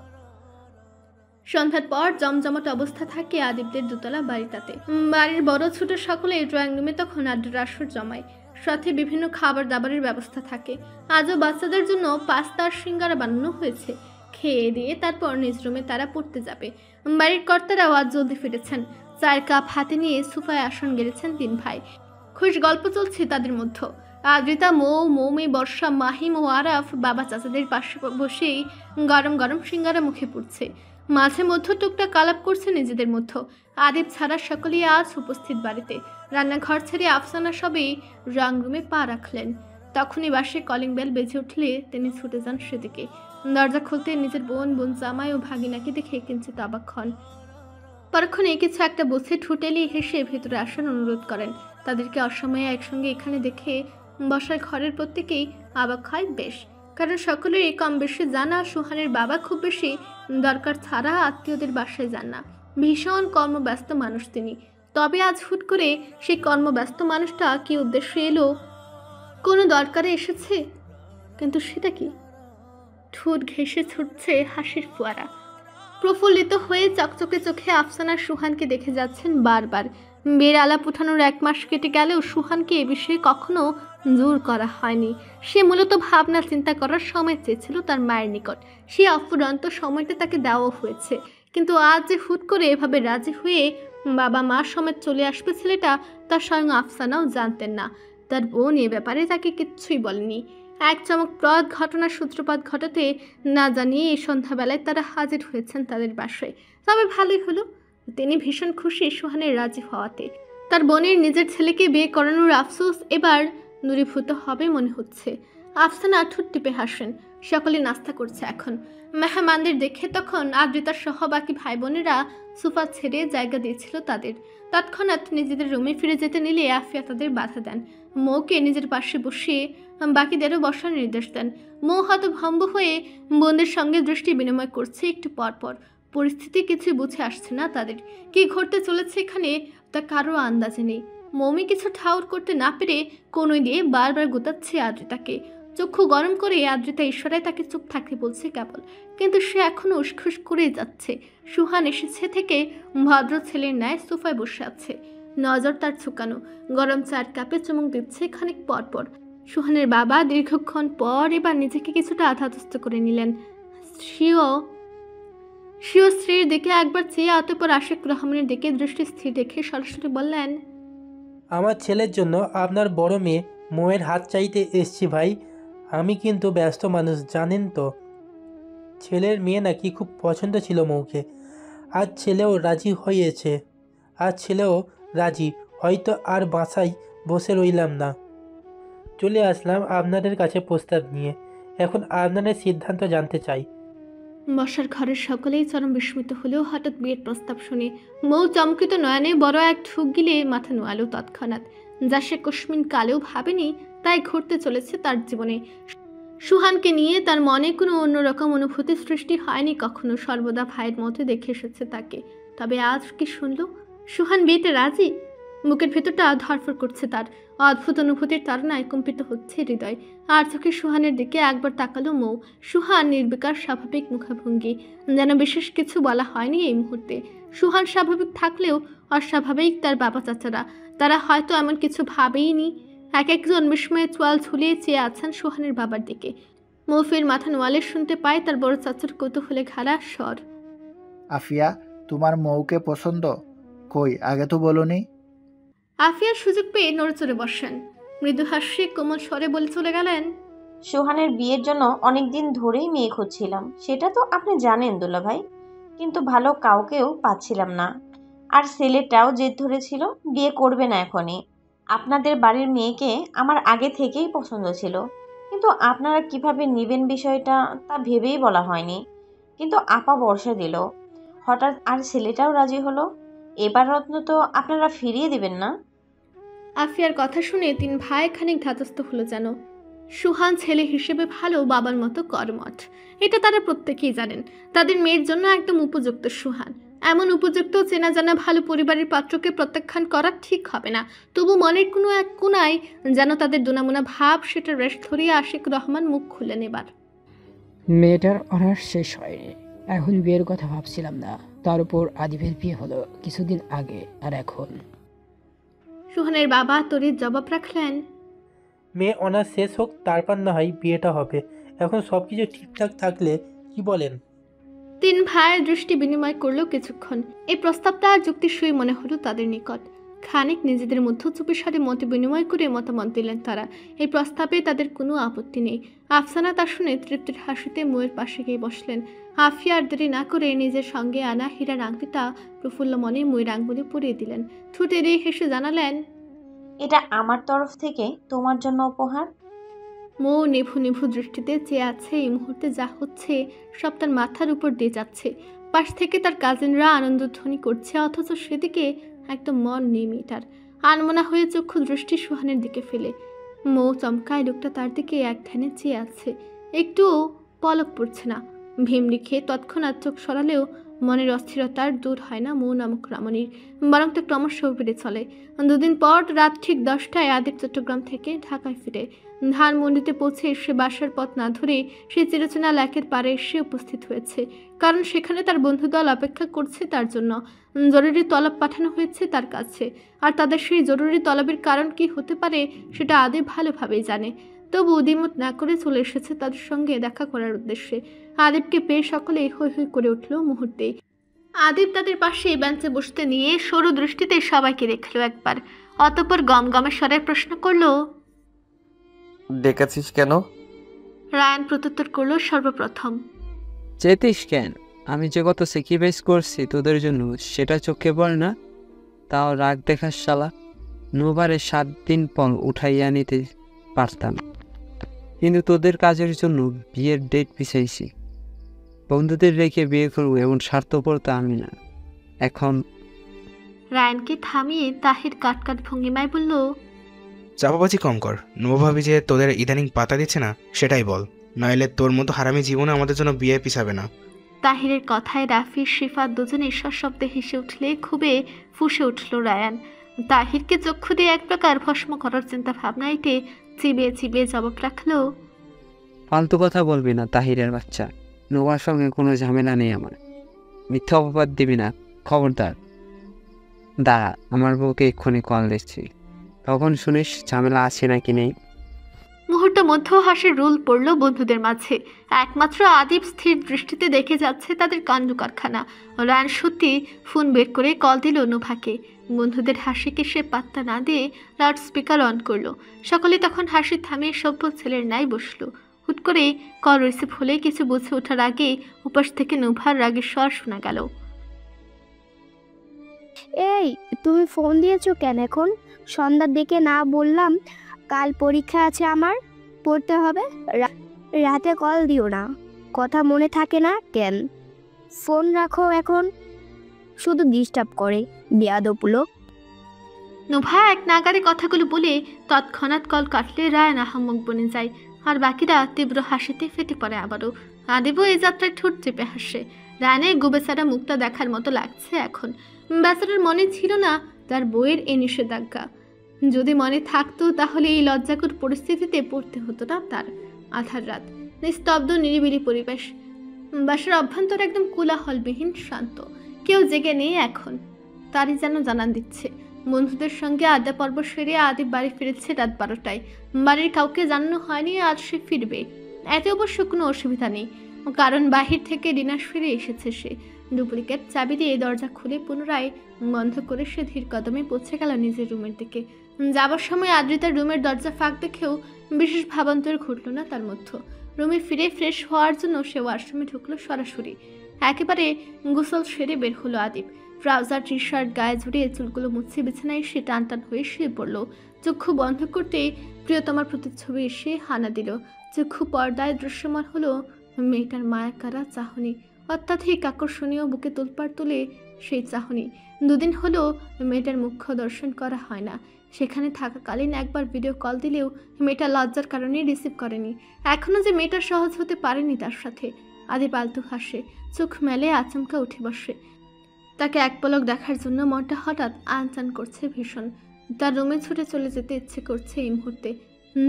সন্ধ্যার পর জমজমাট অবস্থা থাকে আদিবদের দোতলা বাড়িটাতে। বাড়ির বড় ছোট সকলে ড্রয়িং রুমে তখন আড্ডার আসর জমায়। সাথে বিভিন্ন খাবার দাবারের ব্যবস্থা থাকে। আজও বাচ্চাদের জন্য পাস্তা আর সিঙ্গারা বানানো হয়েছে। খেয়ে দিয়ে তারপর নিজ রুমে তারা পড়তে যাবে। বাড়ির কর্তারাও আজ জলদি ফিরেছেন। চায়ের কাপ হাতে নিয়ে সোফায় আসন গেড়েছেন তিন ভাই। খুশ গল্প চলছে তাদের মধ্যে। আদ্রিতা, মৌমি, বর্ষা, মাহিম ও আরাফ বাবা চাচাদের পাশে বসেই গরম গরম সিঙ্গারা মুখে পড়ছে। মাঝে মধ্যে টুকটাক আলাপ করছে নিজেদের মধ্যে। আদিব ছাড়া সকলেই আজ উপস্থিত বাড়িতে। রান্নাঘর ছেড়ে আফসানা সবেই রং রুমে পা রাখলেন। তখনই বাসে কলিং বেল বেজে উঠলে তিনি ছুটে যান সেদিকে। দরজা খুলতে নিজের বোন জামাই ও ভাগিনাকে দেখে কিঞ্চিত অবাক হন। পরক্ষণে কিছু একটা বুঝে ঠুটেলি হেসে ভেতরে আসার অনুরোধ করেন। তাদেরকে অসময়ে একসঙ্গে এখানে দেখে বসার ঘরের প্রত্যেকেই অবাক হয় বেশ, কারণ সকলেরই কম বেশি জানা সুহানের বাবা খুব বেশি দরকার ছাড়া আত্মীয়দের বাসায় যান না। ভীষণ কর্মব্যস্ত মানুষ তিনি। তবে আজ হুট করে সেই কর্মব্যস্ত মানুষটা কি উদ্দেশ্যে এলো, কোনো দরকারে এসেছে, কিন্তু সেটা কি? ঠোঁট ঘেঁষে ছুটছে হাসির ফোয়ারা। প্রফুল্লিত হয়ে চকচকে চোখে আফসানা সুহানকে দেখে যাচ্ছেন বারবার। বিয়ের আলাপ উঠানোর 1 মাস কেটে গেলেও সুহানকে এ বিষয়ে কখনো জোর করা হয়নি। সে মূলত ভাবনা চিন্তা করার সময় চেয়েছিল তার মায়ের নিকট। সে অফুরন্ত সময়টা তাকে দেওয়া হয়েছে, কিন্তু আজ যে হুট করে এভাবে রাজি হয়ে বাবা মা সমেত চলে আসবে ছেলেটা, তা স্বয়ং আফসানাও জানতেন না। তার বোন এ ব্যাপারে তাকে কিচ্ছুই বলেনি। এক চমকপ্রদ ঘটনার সূত্রপাত ঘটাতে না জানিয়ে এই সন্ধ্যাবেলায় তারা হাজির হয়েছেন তাদের বাসায়। তবে ভালোই হলো, তিনি ভীষণ খুশি সুহানের রাজি হওয়াতে। তার বোনের নিজের ছেলেকে বিয়ে করানোর আফসোস এবার দূরীভূত হবে মনে হচ্ছে। আফসানা ঠোঁট টিপে হাসেন। সকলে নাস্তা করছে এখন। মেহমানদের দেখে তখন আদ্রিতার সহ বাকি ভাই বোনেরা সোফা ছেড়ে জায়গা দিয়েছিল তাদের। তৎক্ষণাৎ নিজেদের রুমে ফিরে যেতে নিলে আফিয়া তাদের বাধা দেন। মৌকে নিজের পাশে বসিয়ে বাকিদেরও বসার নির্দেশ দেন। মৌ হতভম্ব হয়ে বোনদের সঙ্গে দৃষ্টি বিনিময় করছে একটু পরপর। পরিস্থিতি কিছু বুঝে আসছে না তাদের। কি ঘটতে চলেছে এখানে তা কারো আন্দাজে নেই। মৌমি কিছু ঠাউর করতে না পেরে কোনোই দিয়ে বারবার গোতাচ্ছে আদ্রিতাকে। চক্ষু গরম করে আদ্রিতা ইশারায় তাকে চুপ থাকতে বলছে কেবল, কিন্তু সে এখনো উসখুস করেই যাচ্ছে। সুহান এসেছে থেকে ভদ্র ছেলের ন্যায় সোফায় বসে আছে। নজর তার ঝুঁকানো। গরম চার কাপে চুমুক দিচ্ছে খানিক পরপর। সুহানের বাবা দীর্ঘক্ষণ পর এবার নিজেকে কিছুটা আধাতস্থ করে নিলেন। স্বীয় স্ত্রীর দিকে একবার চেয়ে অতঃপর আশিক রহমানের দিকে দৃষ্টি স্থির রেখে সরাসরি বললেন, আমার ছেলের জন্য আপনার বড় মেয়ে মৌয়ের হাত চাইতে এসছি ভাই। আমি কিন্তু ব্যস্ত মানুষ, জানেন তো। ছেলের মেয়ে নাকি খুব পছন্দ ছিল মৌকে। আজ ছেলেও রাজি। হয়তো আর বাসায় বসে রইলাম না, চলে আসলাম আপনাদের কাছে প্রস্তাব নিয়ে। এখন আপনাদের সিদ্ধান্ত জানতে চাই। বসার ঘরের সকলেই চরম বিস্মিত হলেও হঠাৎ বিয়ের প্রস্তাব শুনে মৌ চমকিত নয়নে বড় এক ঢুক গিলে মাথা নোয়ালো তৎক্ষণাৎ। যা সে কস্মিন কালেও ভাবেনি তাই ঘটতে চলেছে তার জীবনে। সুহানকে নিয়ে তার মনে কোনো অন্যরকম অনুভূতি সৃষ্টি হয়নি কখনো। সর্বদা ভাইয়ের মতো দেখে এসেছে তাকে। তবে আজ কি শুনল সুহান বিয়েতে রাজি? বুকের ভেতরটা ধরফর করছে তার। অদ্ভুত অনুভূতির তাড়নায় কম্পিত হচ্ছে হৃদয়। আর চোখে সুহানের দিকে একবার তাকালো মৌ। সুহান নির্বিকার স্বাভাবিক মুখভঙ্গি, যেন বিশেষ কিছু বলা হয়নি এই মুহূর্তে। সুহান স্বাভাবিক থাকলেও অস্বাভাবিক তার বাবা চাচারা, তারা হয়তো এমন কিছু ভাবেইনি। এক একজন বিস্ময়ে চোয়াল ঝুলিয়ে চেয়ে আছেন সুহানের বাবার দিকে। মৌফির মাথা নোয়ালে শুনতে পায় তার বড় চাচার কৌতূহলে ঘাড়া স্বর, আফিয়া, তোমার মৌকে পছন্দ? কই, আগে তো বলোনি। আফিয়ার সুযোগ পেয়ে নড়েচড়ে বসেন। মৃদু হাস্যে কোমল স্বরে বলে চলে গেলেন, সুহানের বিয়ের জন্য অনেকদিন ধরেই মেয়ে খুঁজছিলাম, সেটা তো আপনি জানেন দুলা ভাই, কিন্তু ভালো কাউকেও পাচ্ছিলাম না। আর ছেলেটাও জেদ ধরেছিল বিয়ে করবে না এখনই। আপনাদের বাড়ির মেয়েকে আমার আগে থেকেই পছন্দ ছিল, কিন্তু আপনারা কিভাবে নেবেন বিষয়টা তা ভেবেই বলা হয়নি। কিন্তু আপা বর্ষা দিল হঠাৎ, আর ছেলেটাও রাজি হলো। এবার রত্ন তো আপনারা ফিরিয়ে দিবেন না? আফিয়ার কথা শুনে 3 ভাই খানিক ধাতস্থ হলো যেন। সুহান ছেলে হিসেবে ভালো, বাবার মতো কর্মঠ, এটা তারা প্রত্যেকেই জানেন। তাদের মেয়ের জন্য একদম উপযুক্ত সুহান। এমন উপযুক্ত চেনা জানা ভালো পরিবারের পাত্রকে প্রত্যাখ্যান করা ঠিক হবে না। তবু মনের কোনো এক কোনায় যেন তাদের দুনামুনা ভাব, সেটা রেশ ধরিয়ে আশিক রহমান মুখ খুললেন এবার। মেয়েটার অনার্স শেষ হয়নি, এখন বিয়ের কথা ভাবছিলাম না। তার উপর আদিবের বিয়ে হলো কিছুদিন আগে, আর এখন। সুহানের বাবা তরির জবাব রাখলেন, মেয়ে অনার্স শেষ হোক, তারপর না হয় বিয়েটা হবে। এখন সব কিছু ঠিকঠাক থাকলে কি বলেন? 3 ভাইয়ের দৃষ্টি বিনিময় করলো কিছুক্ষণ। এই প্রস্তাবটা যুক্তিসই মনে হলো তাদের নিকট। খানিক নিজেদের মধ্যে চুপিসারে মত বিনিময় করে মতামত দিলেন তারা। এই প্রস্তাবে তাদের কোনো আপত্তি নেই। আফসানা তা শুনে তৃপ্তির হাসিতে ময়ের পাশে গিয়ে বসলেন। আফিয়া আর দেরি না করে নিজের সঙ্গে আনা হীরার আংটিটা প্রফুল্ল মনে ময়ের আঙ্গুলে পরিয়ে দিলেন। ঠোঁট এড়িয়ে হেসে জানালেন, এটা আমার তরফ থেকে তোমার জন্য উপহার। মৌ নিভু নিভু দৃষ্টিতে চেয়ে আছে। এই মুহূর্তে যা হচ্ছে সব তার মাথার উপর দিয়ে যাচ্ছে। পাশ থেকে তার কাজিনরা আনন্দধ্বনি করছে, অথচ সেদিকে একদম মন নেই মেয়েটার। আনমনা হয়ে চক্ষু দৃষ্টি সুহানের দিকে ফেলে। মৌ চমকায়, লোকটা তার দিকে এক ধ্যানে চেয়ে আছে, একটু পলক পড়ছে না। ভীমরি খেয়ে তৎক্ষণাৎ চোখ সরালেও মনের অস্থিরতার দূর হয় না মৌ নামক রমণীর, বরং তা ক্রমশ বেড়ে চলে। 2 দিন পর রাত ঠিক 10টায় আদিব চট্টগ্রাম থেকে ঢাকায় ফিরে। ধানমন্ডিতে পৌঁছে সে বাসার পথ না ধরে সে চিরচেনা লেকের পাড়ে এসে উপস্থিত হয়েছে, কারণ সেখানে তার বন্ধুদল অপেক্ষা করছে তার জন্য। জরুরি তলব পাঠানো হয়েছে তার কাছে, আর তাদের সেই জরুরি তলবের কারণ কি হতে পারে সেটা আদিব ভালোভাবেই জানে। তবু দ্বিমত না করে চলে এসেছে তাদের সঙ্গে দেখা করার উদ্দেশ্যে। আদিবকে পেয়ে সকলে হৈ হৈ করে উঠল মুহূর্তেই। আদিব তাদের পাশে বেঞ্চে বসতে নিয়ে সরু দৃষ্টিতে সবাইকে দেখলো একবার, অতঃপর গমগমে স্বরে প্রশ্ন করলো, ডেকেছিস কেন? রায়ান প্রত্যুত্তর করলো সর্বপ্রথম, চেতিস কেন? আমি যে কত স্যাক্রিফাইস করছি তোদের জন্য সেটা চোখে পড়ে না? তাও রাগ দেখাস শালা। নোভারে 7 দিন পর উঠাইয়া নিতে পারতাম, কিন্তু তোদের কাজের জন্য বিয়ের ডেট পিছাইছি। বন্ধুদের রেখে বিয়ে করবো এমন স্বার্থপরতা আমি না। এখন রায়ানকে থামিয়ে তাহির কাটকাট ভঙ্গিমায় বলল, চাপাবাজি কম কর। নোভাবি যে তোদের ইদানিং পাতা দিচ্ছে না সেটাই বল, নইলে তোর মতো হারামি জীবনে আমাদের জন্য বিয়ে পিছাবে না। তাহিরের কথায় রাফি শিফা দুজনে সশব্দে হেসে উঠলে খুবই ফুঁসে উঠল রায়ান। তাহিরকে চক্ষু দিয়ে এক প্রকার ভস্ম করার চিন্তা ভাবনাইতে চিবিয়ে চিবিয়ে জবাব রাখলো, ফালতু কথা বলবি না তাহিরের বাচ্চা। নোভার সঙ্গে কোনো ঝামেলা নেই আমার। মিথ্যা অপবাদ দিবি না, খবরদার। দাঁড়া, আমার বউকে এক্ষুনি কল দিচ্ছি, তখন শুনিস ঝামেলা আছে নাকি নেই। মুহূর্ত মধ্য হাসির রোল পড়ল বন্ধুদের মাঝে। একমাত্র আদিব স্থির দৃষ্টিতে দেখে যাচ্ছে তাদের কাণ্ড কারখানা। রায়ান সত্যি ফোন বের করে কল দিল নোভাকে। বন্ধুদের হাসিকে সে পাত্তা না দিয়ে লাউড স্পিকার অন করলো। সকলে তখন হাসি থামিয়ে সভ্য ছেলের ন্যায় বসলো। হুট করে কল রিসিভ হলে কিছু বুঝে ওঠার আগে উপাস থেকে নোভার রাগের স্বর শোনা গেল, এই তুমি ফোন দিয়েছো কেন এখন? সন্ধ্যার দিকে না বললাম কাল পরীক্ষা আছে আমার, পড়তে হবে? রাতে কল দিও না, কথা মনে থাকে না কেন? ফোন রাখো এখন, শুধু ডিস্টার্ব করে বেয়াদব লোক। নোভা এক নাগারে কথাগুলো বলে তৎক্ষণাৎ কল কাটলে রায়ান আহাম্মক বনে যায়, আর বাকিরা তীব্র হাসিতে ফেটে পড়ে আবারও। আদিবও এই যাত্রায় ঠোঁট চেপে হাসে। রায়ানের গোবেচারা মুখটা দেখার মতো লাগছে এখন। বেচারার মনে ছিল না তার বইয়ের এই নিষেধাজ্ঞা। যদি মনে থাকতো তাহলে এই লজ্জাকর পরিস্থিতিতে পড়তে হতো না তার। আধার রাত, নিস্তব্ধ নিরিবিলি পরিবেশ, বাসার অভ্যন্তর একদম কোলাহলবিহীন শান্ত। কেউ জেগে নেই এখন, তারই যেন জানান দিচ্ছে। বন্ধুদের সঙ্গে আড্ডা পর্ব সেরে আদিব বাড়ি ফিরেছে রাত 12টায়। বাড়ির কাউকে জানানো হয়নি আজ সে ফিরবে। এতে অবশ্য কোনো অসুবিধা নেই, কারণ বাহির থেকে ডিনার ফিরে এসেছে সে। ডুপ্লিকেট চাবি দিয়ে দরজা খুলে পুনরায় বন্ধ করে সে ধীর কদমে পৌঁছে গেল নিজের রুমের দিকে। যাবার সময় আদ্রিতার রুমের দরজা ফাঁক দেখেও বিশেষ ভাবান্তর ঘটল না তার মধ্যে। রুমে ফিরে ফ্রেশ হওয়ার জন্য সে ওয়াশরুমে ঢুকলো সরাসরি। একেবারে গোসল সেরে বের হলো আদিব। ট্রাউজার টি শার্ট গায়ে ঝুড়িয়ে চুলগুলো মুছে বিছানায় সে টান টান হয়ে শুয়ে পড়লো। চক্ষু বন্ধ করতেই প্রিয়তমার প্রতিচ্ছবি এসে হানা দিল। চক্ষু পর্দায় দৃশ্যমান হলো মেয়েটার মায়াকারা চাহনি, অত্যাধিক আকর্ষণীয়, বুকে তোলপাড় তুলে সেই চাহনি। 2 দিন হলো মেয়েটার মুখ্য দর্শন করা হয় না। সেখানে থাকাকালীন একবার ভিডিও কল দিলেও মেয়েটা লজ্জার কারণে রিসিভ করেনি। এখনও যে মেয়েটা সহজ হতে পারেনি তার সাথে। আদিব আলতু হাসে, চোখ মেলে আচমকা উঠে বসে। তাকে এক পলক দেখার জন্য মনটা হঠাৎ আনচান করছে ভীষণ। তার রুমে ছুটে চলে যেতে ইচ্ছে করছে এই মুহূর্তে।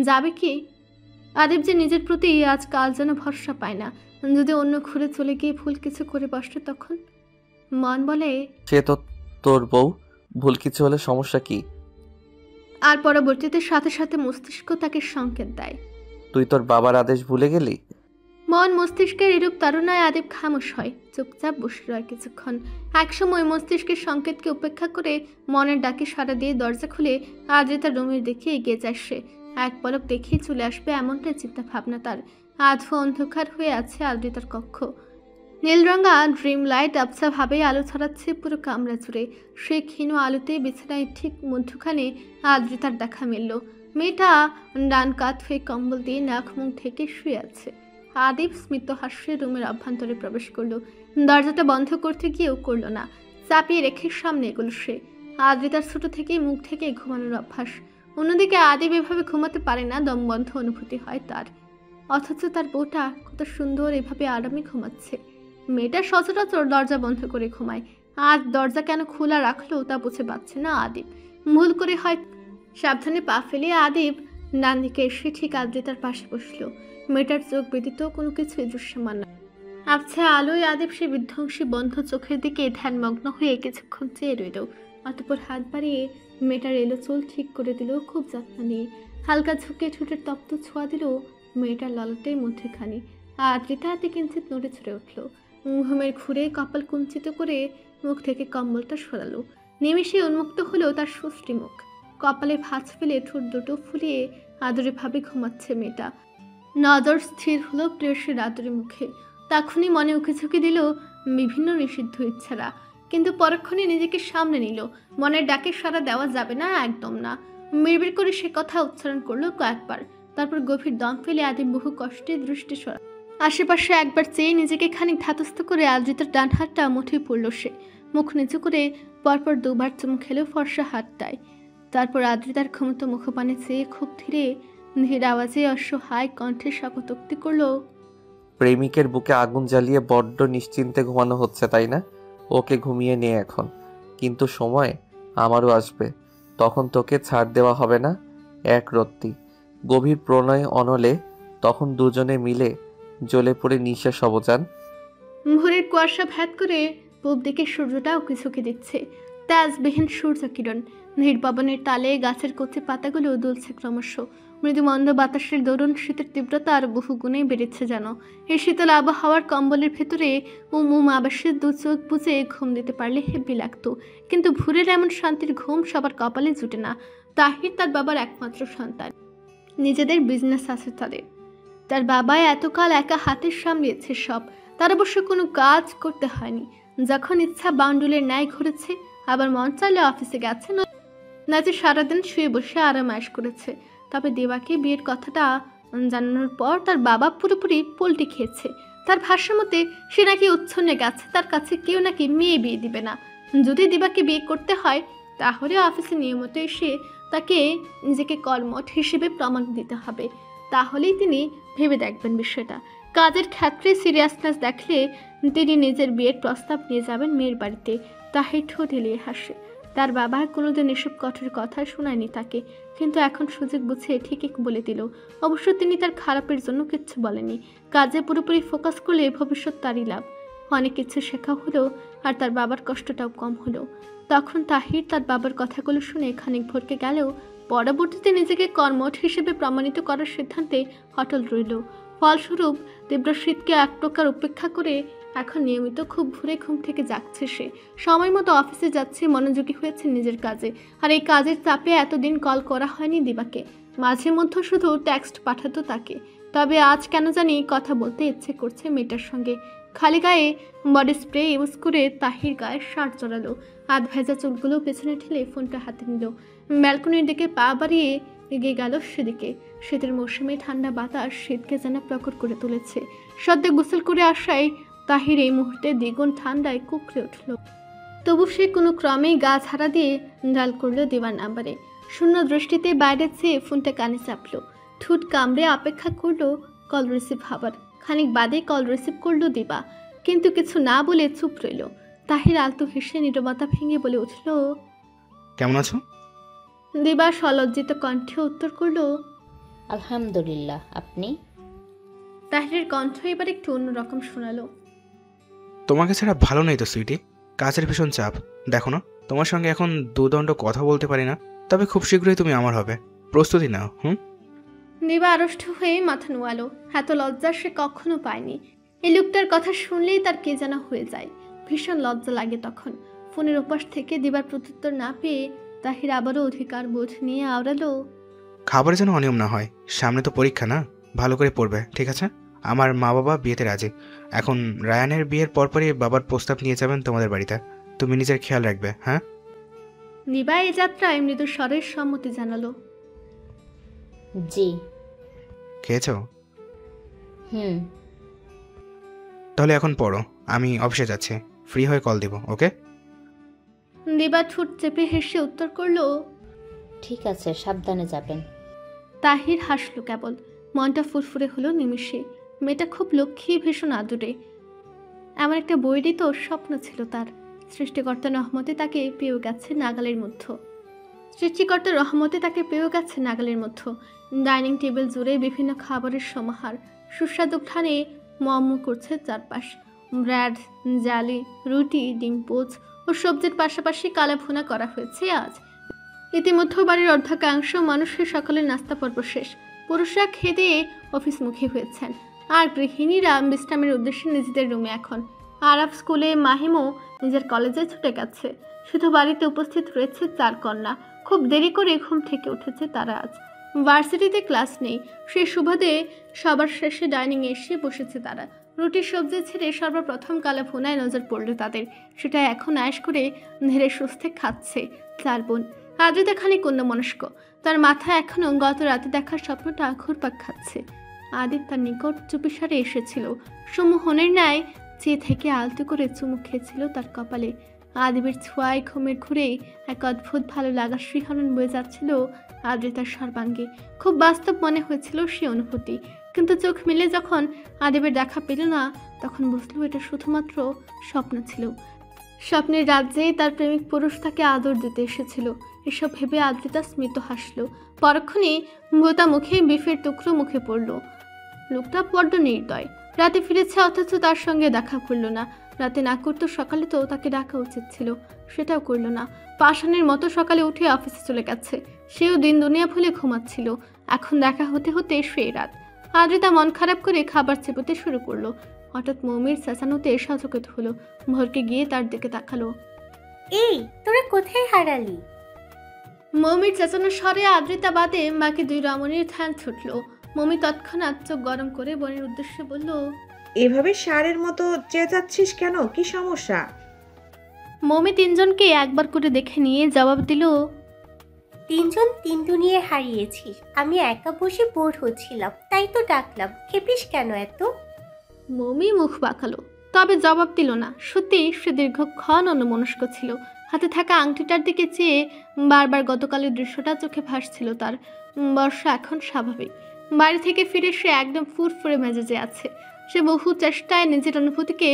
যাবে কি? আদিব যে নিজের প্রতি আজকাল যেন ভরসা পায় না। যদি অন্য ঘুরে চলে গিয়ে ভুল কিছু করে বসে তখন মন বলে, সে তো তোর বউ, ভুল কিছু হলে সমস্যা কি? আর পরবর্তীতে সাথে সাথে মস্তিষ্ক তাকে সংকেত দেয়, তুই তোর বাবার আদেশ ভুলে গেলি। মন মস্তিষ্কের এরূপ তাড়নায় আদিব খামোশ হয়, চুপচাপ বসে রয় কিছুক্ষণ। একসময় মস্তিষ্কের সংকেতকে উপেক্ষা করে মনের ডাকে সাড়া দিয়ে দরজা খুলে আদ্রিতার রুমের দিকে এগিয়ে যায় সে। এক পলক দেখেই চলে আসবে এমনটাই চিন্তা ভাবনা তার। আধো অন্ধকার হয়ে আছে আদ্রিতার কক্ষ। নীলরঙা ড্রিম লাইট আবছাভাবে আলো ছড়াচ্ছে পুরো কামরা জুড়ে। সে ক্ষীণ আলোতে বিছানায় ঠিক মধ্যখানে আদ্রিতার দেখা মিলল। মেয়েটা ডান কাত হয়ে কম্বল দিয়ে নাক মুখ ঢেকে শুয়ে আছে। আদিব স্মিত হাস্যে রুমের অভ্যন্তরে প্রবেশ করলো। দরজাটা বন্ধ করতে গিয়েও করলো না, চাপিয়ে রেখে সামনে এগোলো সে। আদ্রিতার ছোট থেকেই মুখ থেকে ঘুমানোর অভ্যাস। অন্যদিকে আদিব এভাবে ঘুমাতে পারে না, দম বন্ধ অনুভূতি হয় তার। অথচ তার বউটা কত সুন্দর এভাবে আরামে ঘুমাচ্ছে। মেয়েটা সচরাচর দরজা বন্ধ করে ঘুমায়, আজ দরজা কেন খোলা রাখলো তা বুঝে পাচ্ছে না আদিব। ভুল করে হয়। সাবধানে পা ফেলে আদিব ডান দিকে এসে ঠিক আদ্রিতার পাশে বসলো। মেয়েটার চোখ ব্যতীত কোনো কিছুই দৃশ্যমান না। আবছা আলোয় আদিব সে বিধ্বংসী বন্ধ চোখের দিকে ধ্যানমগ্ন হয়ে কিছুক্ষণ চেয়ে রইল। অতঃপর হাত বাড়িয়ে মেয়েটার এলো চুল ঠিক করে দিল খুব যত্ন নিয়ে। হালকা ঝুঁকে ঠোঁটের তপ্ত ছোঁয়া দিল মেয়েটার ললাটের মধ্যেখানি। আদ্রিতা হাতে কিঞ্চিত নড়ে চড়ে উঠল। ঘুমের ঘুরে কপাল কুঞ্চিত করে মুখ থেকে কম্বলটা সরালো। নিমেষে উন্মুক্ত হলো তার সুশ্রী মুখ। কপালে ভাঁজ ফেলে ঠোঁট দুটো ফুলিয়ে আদরে ভাবে ঘুমাচ্ছে মেয়েটা। নজর স্থির হলো প্রেয়সীর আদরে মুখে। তখনই মনে উকিঝুঁকি দিল বিভিন্ন নিষিদ্ধ ইচ্ছারা, কিন্তু পরক্ষণে নিজেকে সামনে নিল। মনের ডাকে সাড়া দেওয়া যাবে না, একদম না। মিড়বিড় করে সে কথা উচ্চারণ করলো কয়েকবার। তারপর গভীর দম ফেলে আদিব বহু কষ্টে দৃষ্টি সরা। আশেপাশে একবার চেয়ে নিজেকে খানিক ধাতস্থ করে আদ্রিতার ডান হাতটা মুঠোয় পড়ল সে। মুখ নিচু করে পরপর দুবার চুমু খেলো ফর্সা হাতটায়। তারপর আদ্রিতার ক্ষমতা মুখপানে চেয়ে খুব ধীরে ধীর আওয়াজে অসহায় কণ্ঠে শপথোক্তি করলো, প্রেমিকের বুকে আগুন জ্বালিয়ে বড্ড নিশ্চিন্তে ঘুমানো হচ্ছে তাই না? ওকে ঘুমিয়ে নে এখন, কিন্তু সময় আমারও আসবে, তখন তোকে ছাড় দেওয়া হবে না এক রত্তি। গভীর প্রণয় অনলে তখন দুজনে মিলে জ্বলে পড়ে নিঃশ্বাস অবজান। ভোরের কুয়াশা ভেদ করে পূব দিকে সূর্যটা উকিঝুঁকি দিচ্ছে। তেজবিহীন সূর্য কিরণ ধীর পবনের তালে গাছের কচি পাতাগুলো দুলছে ক্রমশ। মৃদু মন্দ বাতাসের দরুন শীতের তীব্রতা আর বহু গুণে বেড়েছে যেন। এই শীতল আবহাওয়ার কম্বলের ভেতরে আবাসের দু চোখ বুঝে ঘুম দিতে পারলে হেব্বি লাগতো। কিন্তু ভোরের এমন শান্তির ঘুম সবার কপালে জুটে না। তাহির তার বাবার একমাত্র সন্তান, নিজেদের বিজনেস আছে তাদের। তার বাবা এতকাল একা হাতে সামলিয়েছে সব। তার অবশ্য কোনো কাজ করতে হয়নি। যখন ইচ্ছা বাউন্ডুলের ন্যায় ঘুরেছে, আবার মন চাইলে অফিসে গেছে, নাচে সারাদিন শুয়ে বসে আরামায়েশ করেছে। তবে দেবাকে বিয়ের কথাটা জানানোর পর তার বাবা পুরোপুরি পোল্টি খেয়েছে। তার ভাষ্য মতে সে নাকি উচ্ছন্নে গেছে, তার কাছে কেউ নাকি মেয়ে বিয়ে দিবে না। যদি দেবাকে বিয়ে করতে হয় তাহলে অফিসে নিয়মিত এসে তাকে নিজেকে কর্মঠ হিসেবে প্রমাণ দিতে হবে। তাহলেই তিনি ভেবে দেখবেন বিষয়টা। কাজের ক্ষেত্রে সিরিয়াসনেস দেখলে তিনি নিজের বিয়ের প্রস্তাব নিয়ে যাবেন মেয়ের বাড়িতে। তাহির ঠোঁট এলিয়ে হাসে। তার বাবা কোনোদিন এসব কঠোর কথা শোনায়নি তাকে, কিন্তু এখন সুযোগ বুঝে ঠিকই বলে দিল। অবশ্য তিনি তার খারাপের জন্য কিচ্ছু বলেনি। কাজে পুরোপুরি ফোকাস করলে ভবিষ্যৎ তারই লাভ। অনেক কিছু শেখা হলো, আর তার বাবার কষ্টটাও কম হলো। তখন তাহির তার বাবার কথাগুলো শুনে খানিক ভরকে গেলেও পরবর্তীতে নিজেকে কর্মঠ হিসেবে প্রমাণিত করার সিদ্ধান্তে অটল রইল। ফলস্বরূপ তীব্র শীতকে এক প্রকার উপেক্ষা করে এখন নিয়মিত খুব ভোরে ঘুম থেকে জাগছে সে। সময় মতো অফিসে যাচ্ছে, মনোযোগী হয়েছে নিজের কাজে। আর এই কাজের চাপে এতদিন কল করা হয়নি দিবাকে। মাঝে মধ্যে শুধু টেক্সট পাঠাতো তাকে। তবে আজ কেন জানি কথা বলতে ইচ্ছে করছে মেয়েটার সঙ্গে। খালি গায়ে বডি স্প্রে ইউজ করে তাহির গায়ে শার্ট জড়ালো। হাত ভেজা চুলগুলো পেছনে ঠেলে ফোনটা হাতে নিল। ব্যালকনির দিকে পা বাড়িয়ে এগিয়ে গেল সেদিকে। শীতের মৌসুমে ঠান্ডা বাতাস শীতকে যেন প্রকট করে তুলেছে। সদ্য গোসল করে আসায় তাহির এই মুহূর্তে দ্বিগুণ ঠান্ডায় কুঁকড়ে উঠল। তবু সে কোনো ক্রমেই গা ছাড়া দিয়ে ডাল করলো দিবার নাম্বারে। শূন্য দৃষ্টিতে বাইরে চেয়ে ফোনটা কানে চাপলো। ঠোঁট কামড়ে অপেক্ষা করলো কল রিসিভ হবার। খানিক বাদে কল রিসিভ করলো দিবা, কিন্তু কিছু না বলে চুপ রইল। তাহির আলতু হেসে নীরবতা ভেঙে বলে উঠল, কেমন আছো? দিবা সলজ্জিত কণ্ঠে উত্তর করলো, আলহামদুলিল্লাহ, আপনি? তাহিরের কণ্ঠ এবার একটু অন্যরকম শোনালো। তোমাকে ছাড়া ভালো নেই তো সুইটি, কাজের ভীষণ চাপ। দেখো না, তোমার সঙ্গে এখন দুদণ্ড কথা বলতে পারি না, তবে খুব শীঘ্রই তুমি আমার হবে, প্রস্তুতি নাও। দিবা আড়ষ্ট হয়ে মাথা নোয়ালো। এত লজ্জা সে কখনো পায়নি। এই লোকটার কথা শুনলেই তার কে যেন হয়ে যায়। ভীষণ লজ্জা লাগে তখন। ফোনের ওপাশ থেকে দিবার প্রত্যুত্তর না পেয়ে তাহির আবারও অধিকার বোধ নিয়ে আওড়ালো, খাবারে যেন অনিয়ম না হয়, সামনে তো পরীক্ষা না, ভালো করে পড়বে, ঠিক আছে? আমার মা বাবা বিয়েতে রাজি। এখন রায়ানের বিয়ের পরপরই বাবার প্রস্তাব নিয়ে যাবেন তোমাদের বাড়িতে। তুমি নিজের খেয়াল রাখবে, হ্যাঁ? দিবা এই যাত্রায় মৃদু স্বরের সম্মতি জানালো। জি। খেয়েছো? হুম। তাহলে এখন পড়ো, আমি অফিসে যাচ্ছি, ফ্রি হয়ে কল দিব, ওকে? দিবা ঠোঁট চেপে হেসে উত্তর করলো, ঠিক আছে, সাবধানে যাবেন। তাহির হাসলো কেবল, মনটা ফুরফুরে হলো নিমিষে। মেয়েটা খুব লক্ষ্মী, ভীষণ আদুরে। এমন একটা বইয়েরই তো স্বপ্ন ছিল তার। সৃষ্টিকর্তার রহমতে তাকে পেয়েও গেছে নাগালের মধ্যে। ডাইনিং টেবিল জুড়ে বিভিন্ন খাবারের সমাহার, সুস্বাদু ঘ্রাণে মম করছে চারপাশ। ব্রেড, জালি, রুটি, ডিম পোচ ও সবজির পাশাপাশি কালা ভুনা করা হয়েছে আজ। ইতিমধ্যে বাড়ির অর্ধাংশ মানুষের সকালের নাস্তা পর্ব শেষ। পুরুষরা খেয়ে দিয়ে অফিসমুখী হয়েছেন, আর গৃহিণীরা বিশ্রামের উদ্দেশ্যে নিজেদের রুমে এখন। আরাফ স্কুলে, মাহিমও নিজের কলেজে ছুটে গেছে। শুধু বাড়িতে উপস্থিত রয়েছে 4 কন্যা। খুব দেরি করে ঘুম থেকে উঠেছে তারা আজ। ভার্সিটিতে ক্লাস নেই, সেই সুবাদে সবার শেষে ডাইনিংয়ে এসে বসেছে তারা। রুটির সবজি ছেড়ে সর্বপ্রথম কালা ভুনায় নজর পড়ল তাদের। সেটা এখন আয়েশ করে ধীরে সুস্থে খাচ্ছে 4 বোন। আদ্রিতা খানিক অন্যমনস্ক, তার মাথায় এখনো গত রাতে দেখার স্বপ্নটা ঘুরপাক খাচ্ছে। আদিত তার নিকট চুপিসারে এসেছিল, সম্মোহনের ন্যায় চেয়ে থেকে আলতো করে চুমু খেয়েছিল তার কপালে। আদিবের ছোঁয়ায় ঘুমের ঘুরেই এক অদ্ভুত ভালো লাগার শিহরণ বয়ে যাচ্ছিল আদ্রিতার সর্বাঙ্গে। খুব বাস্তব মনে হয়েছিল সে অনুভূতি, কিন্তু চোখ মিলে যখন আদিবের দেখা পেল না, তখন বুঝলো এটা শুধুমাত্র স্বপ্ন ছিল। স্বপ্নের রাজ্যে তার প্রেমিক পুরুষ তাকে আদর দিতে এসেছিল। এসব ভেবে আদ্রিতা স্মিত হাসল। পরক্ষণে ভোতা মুখে বিফের টুকরো মুখে পড়ল। লোকটা বড্ড নির্দয়। রাতে ফিরেছে অথচ তার সঙ্গে দেখা করল না। রাতে না করতো সকালে তো তাকে ডাকা উচিত ছিল, সেটাও করল না। পাষাণের মতো সকালে উঠে অফিসে চলে গেছে। সেও দিন দুনিয়া ভুলে ঘুমাচ্ছিল। এখন দেখা হতে হতে সেই রাত। আদ্রিতা মন খারাপ করে খাবার চেপতে শুরু করলো। হঠাৎ মৌমির চেঁচানোতে সচকিত হলো। ভরকে গিয়ে তার দিকে তাকালো। এই, তোরা কোথায় হারালি? মৌমির চেঁচানোর স্বরে আদ্রিতা বাদে বাকি 2 রমণীর ধ্যান ছুটলো। মৌমি তৎক্ষণাৎ চোখ গরম করে বোনের উদ্দেশ্যে বলল, এভাবে ষাঁড়ের মতো চেঁচাচ্ছিস কেন? কি সমস্যা? মৌমি 3 জনকে একবার করে দেখে নিয়ে জবাব দিল, 3 জন 3 দুনিয়ায় হারিয়েছিস। আমি একা বসে বোর হচ্ছিলাম, তাই তো ডাকলাম। খেপিস কেন এত? মৌমি মুখ বাঁকালো, তবে জবাব দিল না। সত্যি সে দীর্ঘক্ষণ অন্যমনস্ক ছিল। হাতে থাকা আংটিটার দিকে চেয়ে বারবার গতকালের দৃশ্যটা চোখে ভাসছিল তার। বর্ষা এখন স্বাভাবিক। বাড়ি থেকে ফিরে সে একদম ফুরফুরে মেজাজে আছে। সে বহু চেষ্টায় নিজের অনুভূতিকে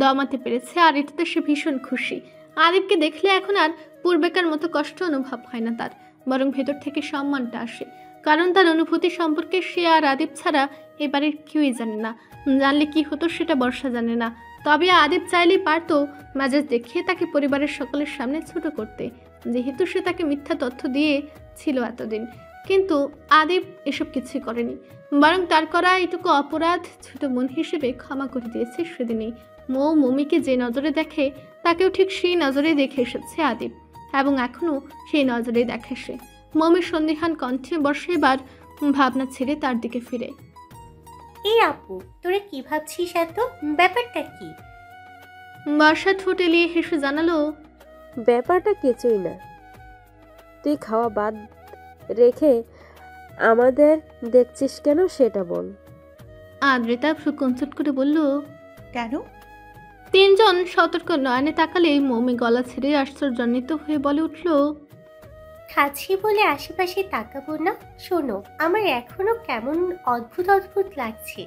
দমাতে পেরেছে, আর এটাতে সে ভীষণ খুশি। আদিবকে দেখলে এখন আর পূর্বেকার মতো কষ্ট অনুভব হয় না তার, বরং ভেতর থেকে সম্মানটা আসে। কারণ তার অনুভূতি সম্পর্কে সে আর আদিব ছাড়া এবারের কেউই জানে না। জানলে কি হতো সেটা বর্ষা জানে না। তবে আদিব চাইলেই পারতো মেজাজ দেখিয়ে তাকে পরিবারের সকলের সামনে ছোট করতে, যেহেতু সে তাকে মিথ্যা তথ্য দিয়ে ছিল এতদিন। কিন্তু আদিব এসব কিছুই করেনি, বরং তার করা এটুকু অপরাধ ছোট বোন হিসেবে ক্ষমা করে দিয়েছে সেদিনই। মৌমিকে যে নজরে দেখে তাকেও ঠিক সেই নজরে দেখে এসেছে আদিব, এবং এখনও সেই নজরে দেখে সে। মৌমির সন্দিহান কণ্ঠে বর্ষা এবার ভাবনা ছেড়ে তার দিকে ফিরে। এই আপু, তোরা কি ভাবছিস এত? ব্যাপারটা কি? বর্ষা ঠোঁট এলিয়ে হেসে জানালো, ব্যাপারটা কিছুই না। তুই খাওয়া বাদ রেখে আমাদের দেখছিস কেন সেটা বল। আদ্রিতা ভ্রুকুঞ্চট করে বলল, কেন? 3 জন সতর্ক নয়নে তাকালে মৌমি গলা ছেড়ে আশ্চর্যান্বিত হয়ে বলে উঠল, খাচ্ছি বলে আশেপাশে তাকাবো না? শোনো, আমার এখনো কেমন অদ্ভুত অদ্ভুত লাগছে।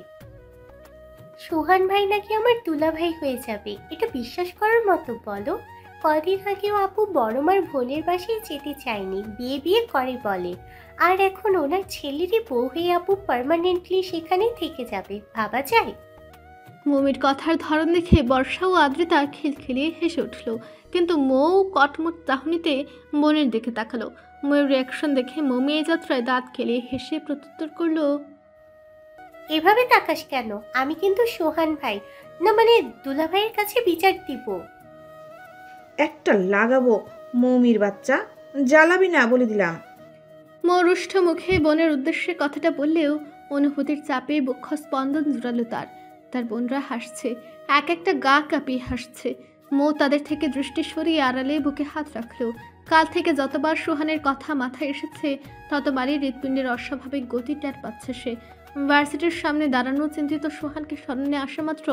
সোহান ভাই নাকি আমার দুলা ভাই হয়ে যাবে, এটা বিশ্বাস করার মতো বলো? কদিন আগেও আপু বড়মার বোনের বাসায় যেতে চায়নি, বিয়ে বিয়ে করে বলে, আর এখন ওনার ছেলেরই বউ হয়ে আপু পার্মানেন্টলি সেখানেই থেকে যাবে। ভাবা যায়? মৌমির কথার ধরন দেখে বর্ষা ও আদ্রিতা খিলখিলিয়ে হেসে উঠল, কিন্তু মৌ কটমট চাহনিতে বোনের দিকে তাকালো। মৌয়ের রিয়াকশন দেখে মৌমি এই যাত্রায় দাঁত খেলিয়ে হেসে প্রত্যুত্তর করলো, এভাবে তাকাস কেন? আমি কিন্তু সোহান ভাই না, মানে দুলা ভাইয়ের কাছে বিচার দিব। একটা লাগাবো মৌমির বাচ্চা, জ্বালাবি না বলে দিলাম। মৌ রুষ্ট মুখে বোনের উদ্দেশ্যে কথাটা বললেও অনুভূতির চাপে বক্ষ স্পন্দন জোরালো তার। তার বোনরা হাসছে, এক একটা গা কাঁপিয়ে হাসছে। মৌ তাদের থেকে দৃষ্টি সরিয়ে আড়ালে বুকে হাত রাখলো। কাল থেকে যতবার সোহানের কথা মাথায় এসেছে ততবারই হৃৎপিণ্ডের অস্বাভাবিক গতি টের পাচ্ছে সে। ভার্সিটির সামনে দাঁড়ানো চিন্তিত সোহানকে স্মরণে আসা মাত্র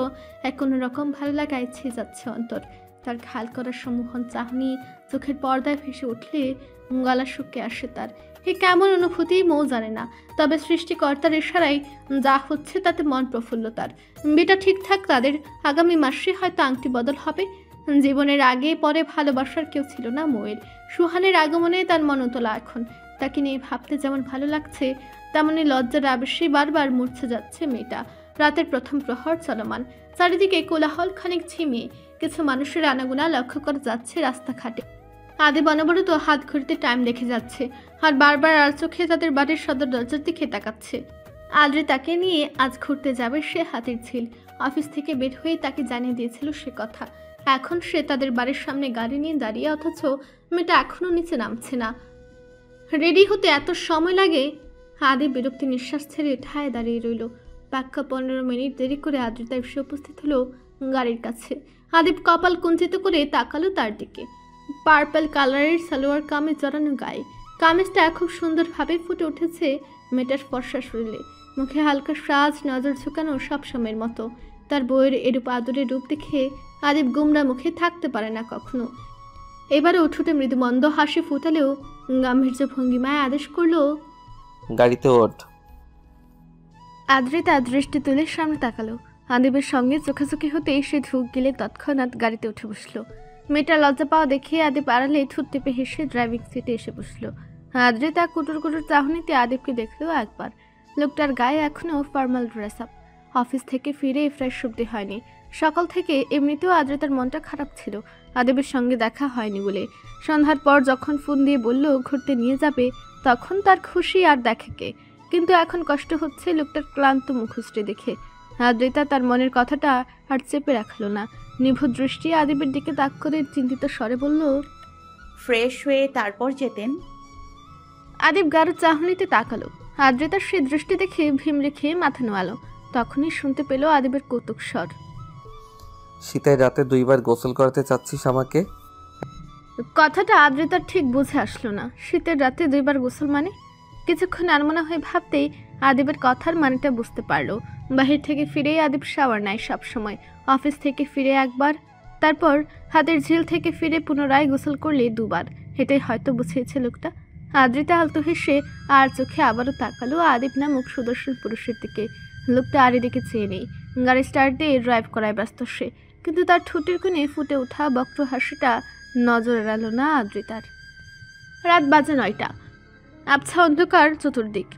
এক অন্যরকম ভালো লাগা ইচ্ছে যাচ্ছে অন্তর। তার খেয়াল করার সম্মোহন চাহনি চোখের পর্দায় ভেসে উঠলে গলা শুকিয়ে আসে তার। এ কেমন অনুভূতি মৌ জানে না, তবে সৃষ্টিকর্তার ইশারায় যা হচ্ছে তাতে মন প্রফুল্ল তার। বিটা ঠিকঠাক তাদের আগামী মাসে হয়তো আংটি বদল হবে। জীবনের আগে পরে ভালোবাসার কেউ ছিল না মৌয়ের। সুহানের আগমনে তার মন তোলা এখন। তাকে নিয়ে ভাবতে যেমন ভালো লাগছে তেমনি লজ্জার আবেশে বারবার মূর্ছে যাচ্ছে মেয়েটা। রাতের প্রথম প্রহর চলমান, চারিদিকে কোলাহল খানিক ঝিমিয়ে কিছু মানুষের আনাগোনা লক্ষ্য করা যাচ্ছে রাস্তাঘাটে। আদিব অনবরত হাত ঘুরতে টাইম দেখে যাচ্ছে আর বারবার আর চোখে তাদের বাড়ির সদর দরজার দিকে তাকাচ্ছে। আদ্রে তাকে নিয়ে আজ ঘুরতে যাবে সে হাতির ঝিল। অফিস থেকে বের হয়ে তাকে জানিয়ে দিয়েছিল সে কথা। এখন সে তাদের বাড়ির সামনে গাড়ি নিয়ে দাঁড়িয়ে, অথচ মেয়েটা এখনো নিচে নামছে না। রেডি হতে এত সময় লাগে। আদিব বিরক্তি নিঃশ্বাস ছেড়ে ঠায় দাঁড়িয়ে রইল। পাক্কা 15 মিনিট দেরি করে আদ্রিতা এসে উপস্থিত হলো গাড়ির কাছে। আদিব কপাল কুঞ্চিত করে তাকালো তার দিকে। পার্পল কালারের সালোয়ার কামিজ জড়ানো গায়ে, কামিজটা খুব সুন্দরভাবে ফুটে উঠেছে মেয়েটার ফর্সা শরীরে। মুখে হালকা সাজ, নজর ঝুঁকানো সবসময়ের মতো। তার বইয়ের এরূপ আদরের রূপ দেখে আদিব গুমরা মুখে থাকতে পারে না কখনো। এবারে উঠুটে মৃদুমন্দ হাসি ফুটালেও গাম্ভীর্য ভঙ্গিমায় আদেশ করলো, গাড়িতে ওঠ। আদ্রিতা দৃষ্টি তুলে সামনে তাকালো। আদিবের সঙ্গে চোখাচোখি হতেই সে ঢুক গেলে তৎক্ষণাৎ গাড়িতে উঠে বসলো। মেয়েটা লজ্জা পাওয়া দেখে আদিব আড়ালে ঠোঁট টিপে হেসে ড্রাইভিং সিটে এসে বসলো। আদ্রিতা কুটুর কুটুর চাহনিতে আদিবকে দেখলো একবার। লোকটার গায়ে এখনো ফর্মাল ড্রেস আপ। অফিস থেকে ফিরে ফ্রেশ অব্দি হয়নি। সকাল থেকে এমনিতেও আদ্রিতার মনটা খারাপ ছিল আদিবের সঙ্গে দেখা হয়নি বলে। সন্ধ্যার পর যখন ফোন দিয়ে বলল ঘুরতে নিয়ে যাবে, তখন তার খুশি আর দেখে কে। কিন্তু এখন কষ্ট হচ্ছে লোকটার ক্লান্ত মুখশ্রী দেখে। আদ্রিতা তার মনের কথাটা আর চেপে রাখলো না। নিভৃত দৃষ্টি আদিবের দিকে তাক করে চিন্তিত স্বরে বলল, ফ্রেশ হয়ে তারপর যেতেন। আদিব গাঢ় চাহনিতে তাকালো। আদ্রিতার সে দৃষ্টি দেখে ভীম রেখে মাথা নোয়ালো। তখনই শুনতে পেল আদিবের কৌতুক স্বর, শীতের রাতে 2 বার গোসল করাতে চাচ্ছিস আমাকে? কথাটা আদ্রিতার ঠিক বুঝে আসলো না। শীতের রাতে 2 বার গোসল মানে? কিছুক্ষণ আনমনা হয়ে ভাবতেই আদিবের কথার মানেটা বুঝতে পারলো। বাহির থেকে ফিরেই আদিব শাওয়ার নেয় সবসময়। অফিস থেকে ফিরে একবার, তারপর হাতের ঝিল থেকে ফিরে পুনরায় গোসল করলে 2 বার। এটাই হয়তো বুঝিয়েছে লোকটা। আদ্রিতা আলতো হেসে আর চোখে আবারও তাকালো আদিব নামক সুদর্শন পুরুষের দিকে। লোকটা আর এদিকে চেয়ে নেই। গাড়ি স্টার্ট দিয়ে ড্রাইভ করায় ব্যস্ত সে, কিন্তু তার ঠোঁটের কোণে ফুটে ওঠা বক্র হাসিটা নজর এড়ালো না আদ্রিতার। রাত বাজে 9টা। আবছা অন্ধকার চতুর্দিক।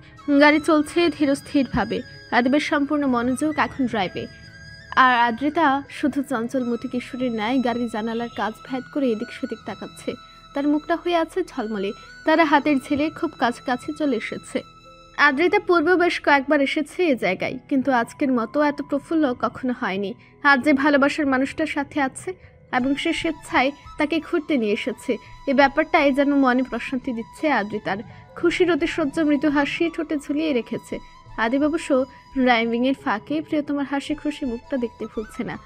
গাড়ি চলছে ধীরস্থিরভাবে। আদিবের সম্পূর্ণ মনোযোগ এখন ড্রাইভে। আর আদ্রিতা শুধু চঞ্চল মতি কিশোরীর ন্যায় গাড়ির জানালার কাজ ভেদ করে এদিক সেদিক তাকাচ্ছে। তার মুখটা হয়ে আছে ঝলমলে। তারা হাতের ঝিলে খুব কাছাকাছি চলে এসেছে। আদ্রিতা পূর্বেও বেশ কয়েকবার এসেছে এ জায়গায়, কিন্তু আজকের মতো এত প্রফুল্ল কখনো হয়নি। আজ যে ভালোবাসার মানুষটার সাথে আছে এবং সে স্বেচ্ছায় তাকে ঘুরতে নিয়ে এসেছে, এই ব্যাপারটাই যেন মনে প্রশান্তি দিচ্ছে আদ্রিতার। খুশির অতিশয্য মৃদু হাসি ঠোঁটে ঝুলিয়ে রেখেছে। আদিব অবশ্য ড্রাইভিংয়ের ফাঁকে প্রিয়তমার হাসি খুশি মুখটা দেখতে ভুলছে না।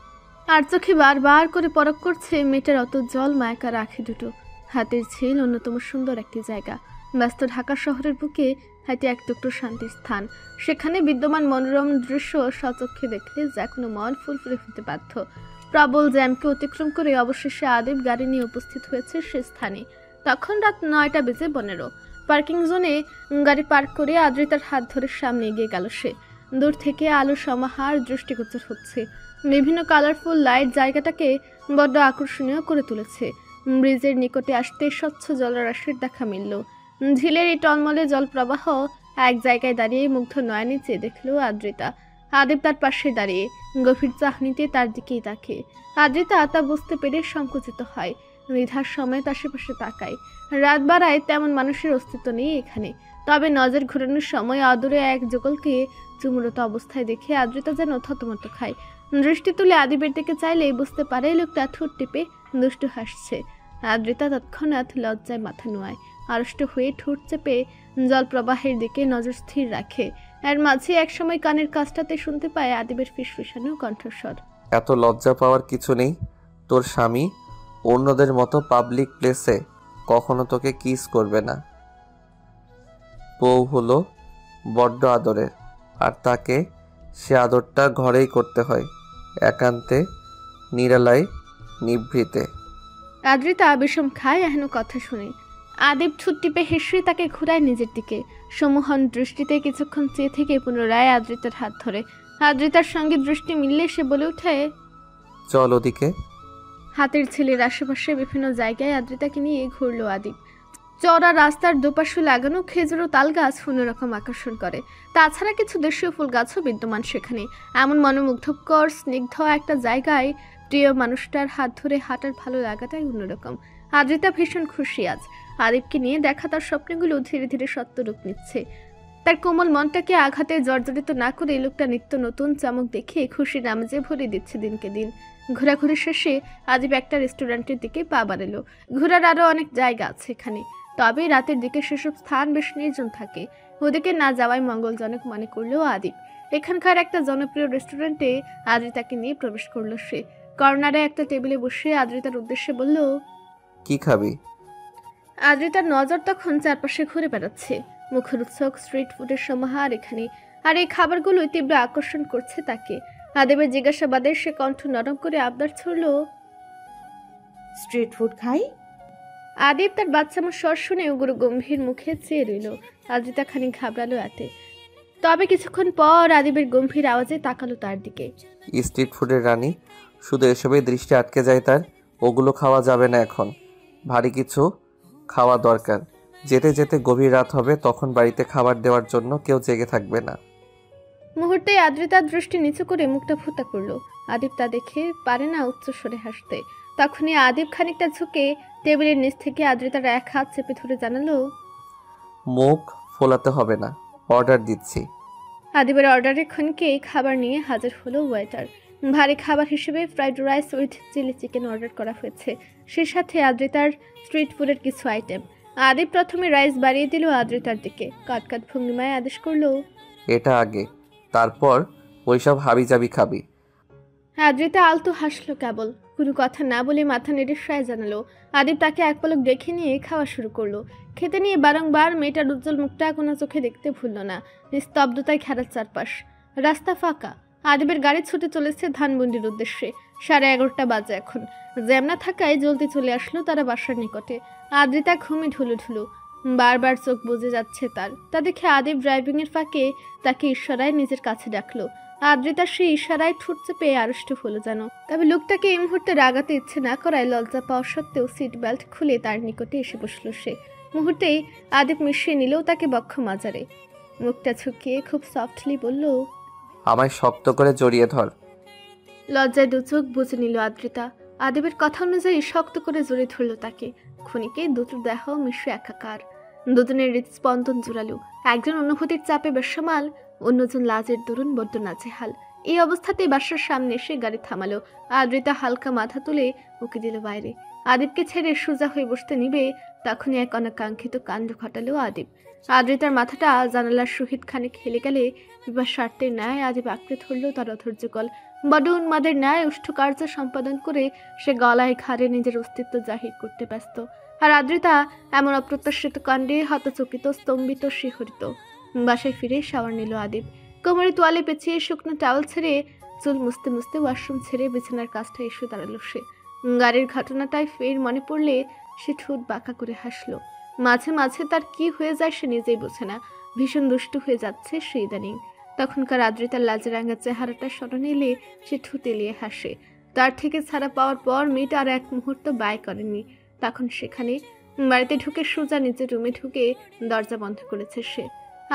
আর চোখে বারবার করে পরখ করছে মেয়েটার অত জল মায়াকার আঁখি দুটো। হাতের ঝিল অন্যতম সুন্দর একটি জায়গা। ব্যস্ত ঢাকা শহরের বুকে হাতে এক টুকরো শান্তির স্থান। সেখানে বিদ্যমান মনোরম দৃশ্য স্বচক্ষে দেখলে যে কোনো মন ফুরফুরে হতে বাধ্য। প্রবল জ্যামকে অতিক্রম করে অবশেষে আদিব গাড়ি নিয়ে উপস্থিত হয়েছে সে স্থানে। তখন রাত 9টা বেজে 15। পার্কিং জোনে গাড়ি পার্ক করে আদ্রিতার হাত ধরে সামনে এগিয়ে গেল সে। দূর থেকে আলো সমাহার দৃষ্টিগোচর হচ্ছে। বিভিন্ন কালারফুল লাইট জায়গাটাকে বড্ড আকর্ষণীয় করে তুলেছে। ব্রিজের নিকটে আসতে স্বচ্ছ জলরাশির দেখা মিলল। ঝিলের এই টলমলে জলপ্রবাহ এক জায়গায় দাঁড়িয়ে মুগ্ধ নয়নে চেয়ে দেখল আদ্রিতা। আদিব তার পাশে দাঁড়িয়ে গভীর চাহনিতে তার দিকেই তাকে। আদ্রিতা তা বুঝতে পেরে সংকুচিত হয়। দ্বিধার সময় আশেপাশে তাকায়। রাত বাড়ায় তেমন মানুষের অস্তিত্ব নেই এখানে। তবে নজর ঘোরানোর সময় আদরে এক যুগলকে চুমুরত অবস্থায় দেখে আদ্রিতা যেন থতমত খায়। দৃষ্টি তুলে আদিবের দিকে চাইলেই বুঝতে পারে লোকটা ঠোঁট টিপে দুষ্টু হাসছে। আদ্রিতা তৎক্ষণাৎ লজ্জায় মাথা নোয়ায়। আড়ষ্ট হয়ে ঠোঁট চেপে জলপ্রবাহের দিকে নজর স্থির রাখে। এর মাঝে একসময় কানের কাছটাতে শুনতে পায় আদিবের ফিসফিসানো কণ্ঠস্বর, এত লজ্জা পাওয়ার কিছু নেই। তোর স্বামী অন্যদের মতো পাবলিক প্লেসে কখনো তোকে কিস করবে না। বউ হলো বড্ড আদরের, আর তাকে সে আদরটা ঘরেই করতে হয়, একান্তে, নিরালায়, নিভৃতে। আদ্রিতা বিষম খায় এহেন কথা শুনে। আদিব ঠোঁট টিপে হেসে তাকে ঘুরায় নিজের দিকে। সম্মোহন দৃষ্টিতে কিছুক্ষণ চেয়ে থেকে পুনরায় আদ্রিতার হাত ধরে। আদ্রিতার সঙ্গে দৃষ্টি মিললে সে বলে ওঠে, চল ওদিকে। হাতের ছেলের আশেপাশে বিভিন্ন জায়গায় আদ্রিতাকে নিয়ে ঘুরল আদিব। চওড়া রাস্তার দুপাশে লাগানো খেজুর ও তাল গাছ অন্যরকম আকর্ষণ করে। তাছাড়া কিছু দেশীয় ফুল গাছও বিদ্যমান সেখানে। এমন মনোমুগ্ধকর স্নিগ্ধ একটা জায়গায় প্রিয় মানুষটার হাত ধরে হাঁটার ভালো লাগাটাই অন্যরকম। আদ্রিতা ভীষণ খুশি আজ। আদিবকে নিয়ে দেখা তার স্বপ্নগুলো ধীরে ধীরে সত্য রূপ নিচ্ছে। তার কোমল মনটাকে আঘাতে জর্জরিত না করে লোকটা নিত্য নতুন চমক দেখে খুশির আমেজে ভরে দিচ্ছে দিনকে দিন। ঘোরাঘুরি শেষে আদিব একটা রেস্টুরেন্টের দিকে পা বাড়ালো। ঘোরার আরও অনেক জায়গা আছে এখানে, তবে রাতের দিকে সেসব স্থান বেশ নির্জন থাকে। ওদিকে না যাওয়াই মঙ্গলজনক মনে করলো আদিব। এখানকার একটা জনপ্রিয় রেস্টুরেন্টে আদ্রিতাকে নিয়ে প্রবেশ করলো সে। কর্নারে একটা টেবিলে বসে আদ্রিতার উদ্দেশ্যে বলল, কি খাবি? আদ্রিতার নজর তখন চারপাশে ঘুরে বেড়াচ্ছে। মুখরোচক স্ট্রিট ফুডের সমাহার এখানে, আর এই খাবারগুলো তীব্র আকর্ষণ করছে তাকে। আদিবের জিজ্ঞাসাবাদে সে কণ্ঠ নরম করে আবদার ছড়ল, স্ট্রিট ফুড খাই? আদিব তার বাচ্চামো স্বর শুনে গুরু গম্ভীর মুখে চেয়ে রইল। আদ্রিতা খানিক ঘাবড়ালো এতে, তবে কিছুক্ষণ পর আদিবের গম্ভীর আওয়াজে তাকালো তার দিকে। স্ট্রিট ফুডের রানী, শুধু এসবেই দৃষ্টি আটকে যায় তার। ওগুলো খাওয়া যাবে না এখন, ভারী কিছু খাওয়া দরকার। যেতে যেতে গভীর রাত হবে, তখন বাড়িতে খাবার দেওয়ার জন্য কেউ জেগে থাকবে না। মুহূর্তে আদ্রিতার দৃষ্টি নিচু করে মুখটা ফুটা করলো। আদিব তা দেখে পারে না উচ্চস্বরে হাসতে। তখনই আদিব খানিকটা ঝুঁকে টেবিলের নিচ থেকে আদ্রিতার এক হাত চেপে ধরে জানালো, মুখ ফোলাতে হবে না, অর্ডার দিচ্ছি। আদিবের অর্ডারের ক্ষণকে খাবার নিয়ে হাজির হলো ওয়েটার। ভারী খাবার হিসেবে fried rice with chilli chicken order করা হয়েছে, সে সাথে আদ্রিতার স্ট্রিট ফুডের কিছু আইটেম। আদিব প্রথমে রাইস বাড়িয়ে দিল আদ্রিতার দিকে। কাটকাট ভঙ্গিমায় আদেশ করলো, এটা আগে, তারপর ওইসব হাবিজাবি খাবি। আদ্রিতা আলতো হাসলো কেবল, কোনো কথা না বলে মাথা নেড়ে সায় জানালো। আদিব তাকে এক পলক দেখে নিয়ে খাওয়া শুরু করলো। খেতে নিয়ে বারংবার মেয়েটার উজ্জ্বল মুখটা কোনো চোখে দেখতে ভুলল না। নিস্তব্ধতায় ঘেরা চারপাশ, রাস্তা ফাঁকা। আদিবের গাড়ি ছুটে চলেছে ধানমন্ডির উদ্দেশ্যে। 11:30 বাজে এখন। জ্যাম না থাকায় জলদি চলে আসলো তারা বাসার নিকটে। আদ্রিতা ঘুমে ঢুলু ঢুলু, বারবার চোখ বুজে যাচ্ছে তার। তা দেখে আদিব ড্রাইভিংয়ের ফাঁকে তাকে ইশারায় নিজের কাছে ডাকলো। আদ্রিতা সেই ইশারায় ঠোঁট চেপে আড়ষ্ট হলো যেন। তবে লোকটাকে এই মুহূর্তে রাগাতে ইচ্ছে না করায় লজ্জা পাওয়া সত্ত্বেও সিট বেল্ট খুলে তার নিকটে এসে বসলো সে। মুহূর্তেই আদিব মিশিয়ে নিলেও তাকে বক্ষ মাজারে। মুখটা ঝুঁকিয়ে খুব সফটলি বলল, আমায় শক্ত করে জড়িয়ে ধর। লজ্জায় দু চোখ বুঝে নিল আদ্রিতা। আদিবের কথা অনুযায়ী শক্ত করে জড়িয়ে ধরল তাকে। ক্ষণিকে দুটো দেহ মিশে একাকার। দুজনের হৃদস্পন্দন জোরালো। একজন অনুভূতির চাপে বেসামাল, অন্যজন লাজের দরুন বড্ড নাজেহাল। এই অবস্থাতেই বাসার সামনে এসে গাড়ি থামালো। আদ্রিতা হালকা মাথা তুলে উকি দিল বাইরে। আদিবকে ছেড়ে সোজা হয়ে বসতে নিবে, তখনই এক অনাকাঙ্ক্ষিত কাণ্ড ঘটালো আদিব। আদ্রিতার মাথাটা জানালার সহিত খানিক হেলে গেলে বিবাহ স্বার্থের ন্যায় আদিব আঁকড়ে ধরল তার অধৈর্যকল। বড় উন্মাদের ন্যায় উষ্ঠ কার্য সম্পাদন করে সে গলায় ঘাড়ে নিজের অস্তিত্ব জাহির করতে ব্যস্ত। আর আদ্রিতা এমন অপ্রত্যাশিত কাণ্ডে হতচকিত, স্তম্ভিত, শিহরিত। বাসায় ফিরে শাওয়ার নিল আদিব। কোমরে তোয়ালে পেঁচিয়ে শুকনো টাওয়াল ছেড়ে চুল মুছতে মুছতে ওয়াশরুম ছেড়ে বিছানার কাজটা এসে দাঁড়ালো সে। গাড়ির ঘটনাটায় ফের মনে পড়লে সে ঠোঁট বাঁকা করে হাসলো। মাঝে মাঝে তার কি হয়ে যায় সে নিজেই বোঝে না। ভীষণ দুষ্টু হয়ে যাচ্ছে সে ইদানিং। তখনকার আদ্রিতার লাজরাঙা চেহারাটা স্মরণে এলে সে ঠোঁট এলিয়ে হাসে। তার থেকে ছাড়া পাওয়ার পর মেয়েটা আর এক মুহূর্ত ব্যয় করেনি। তখন সেখানে বাড়িতে ঢুকে সোজা নিজের রুমে ঢুকে দরজা বন্ধ করেছে সে।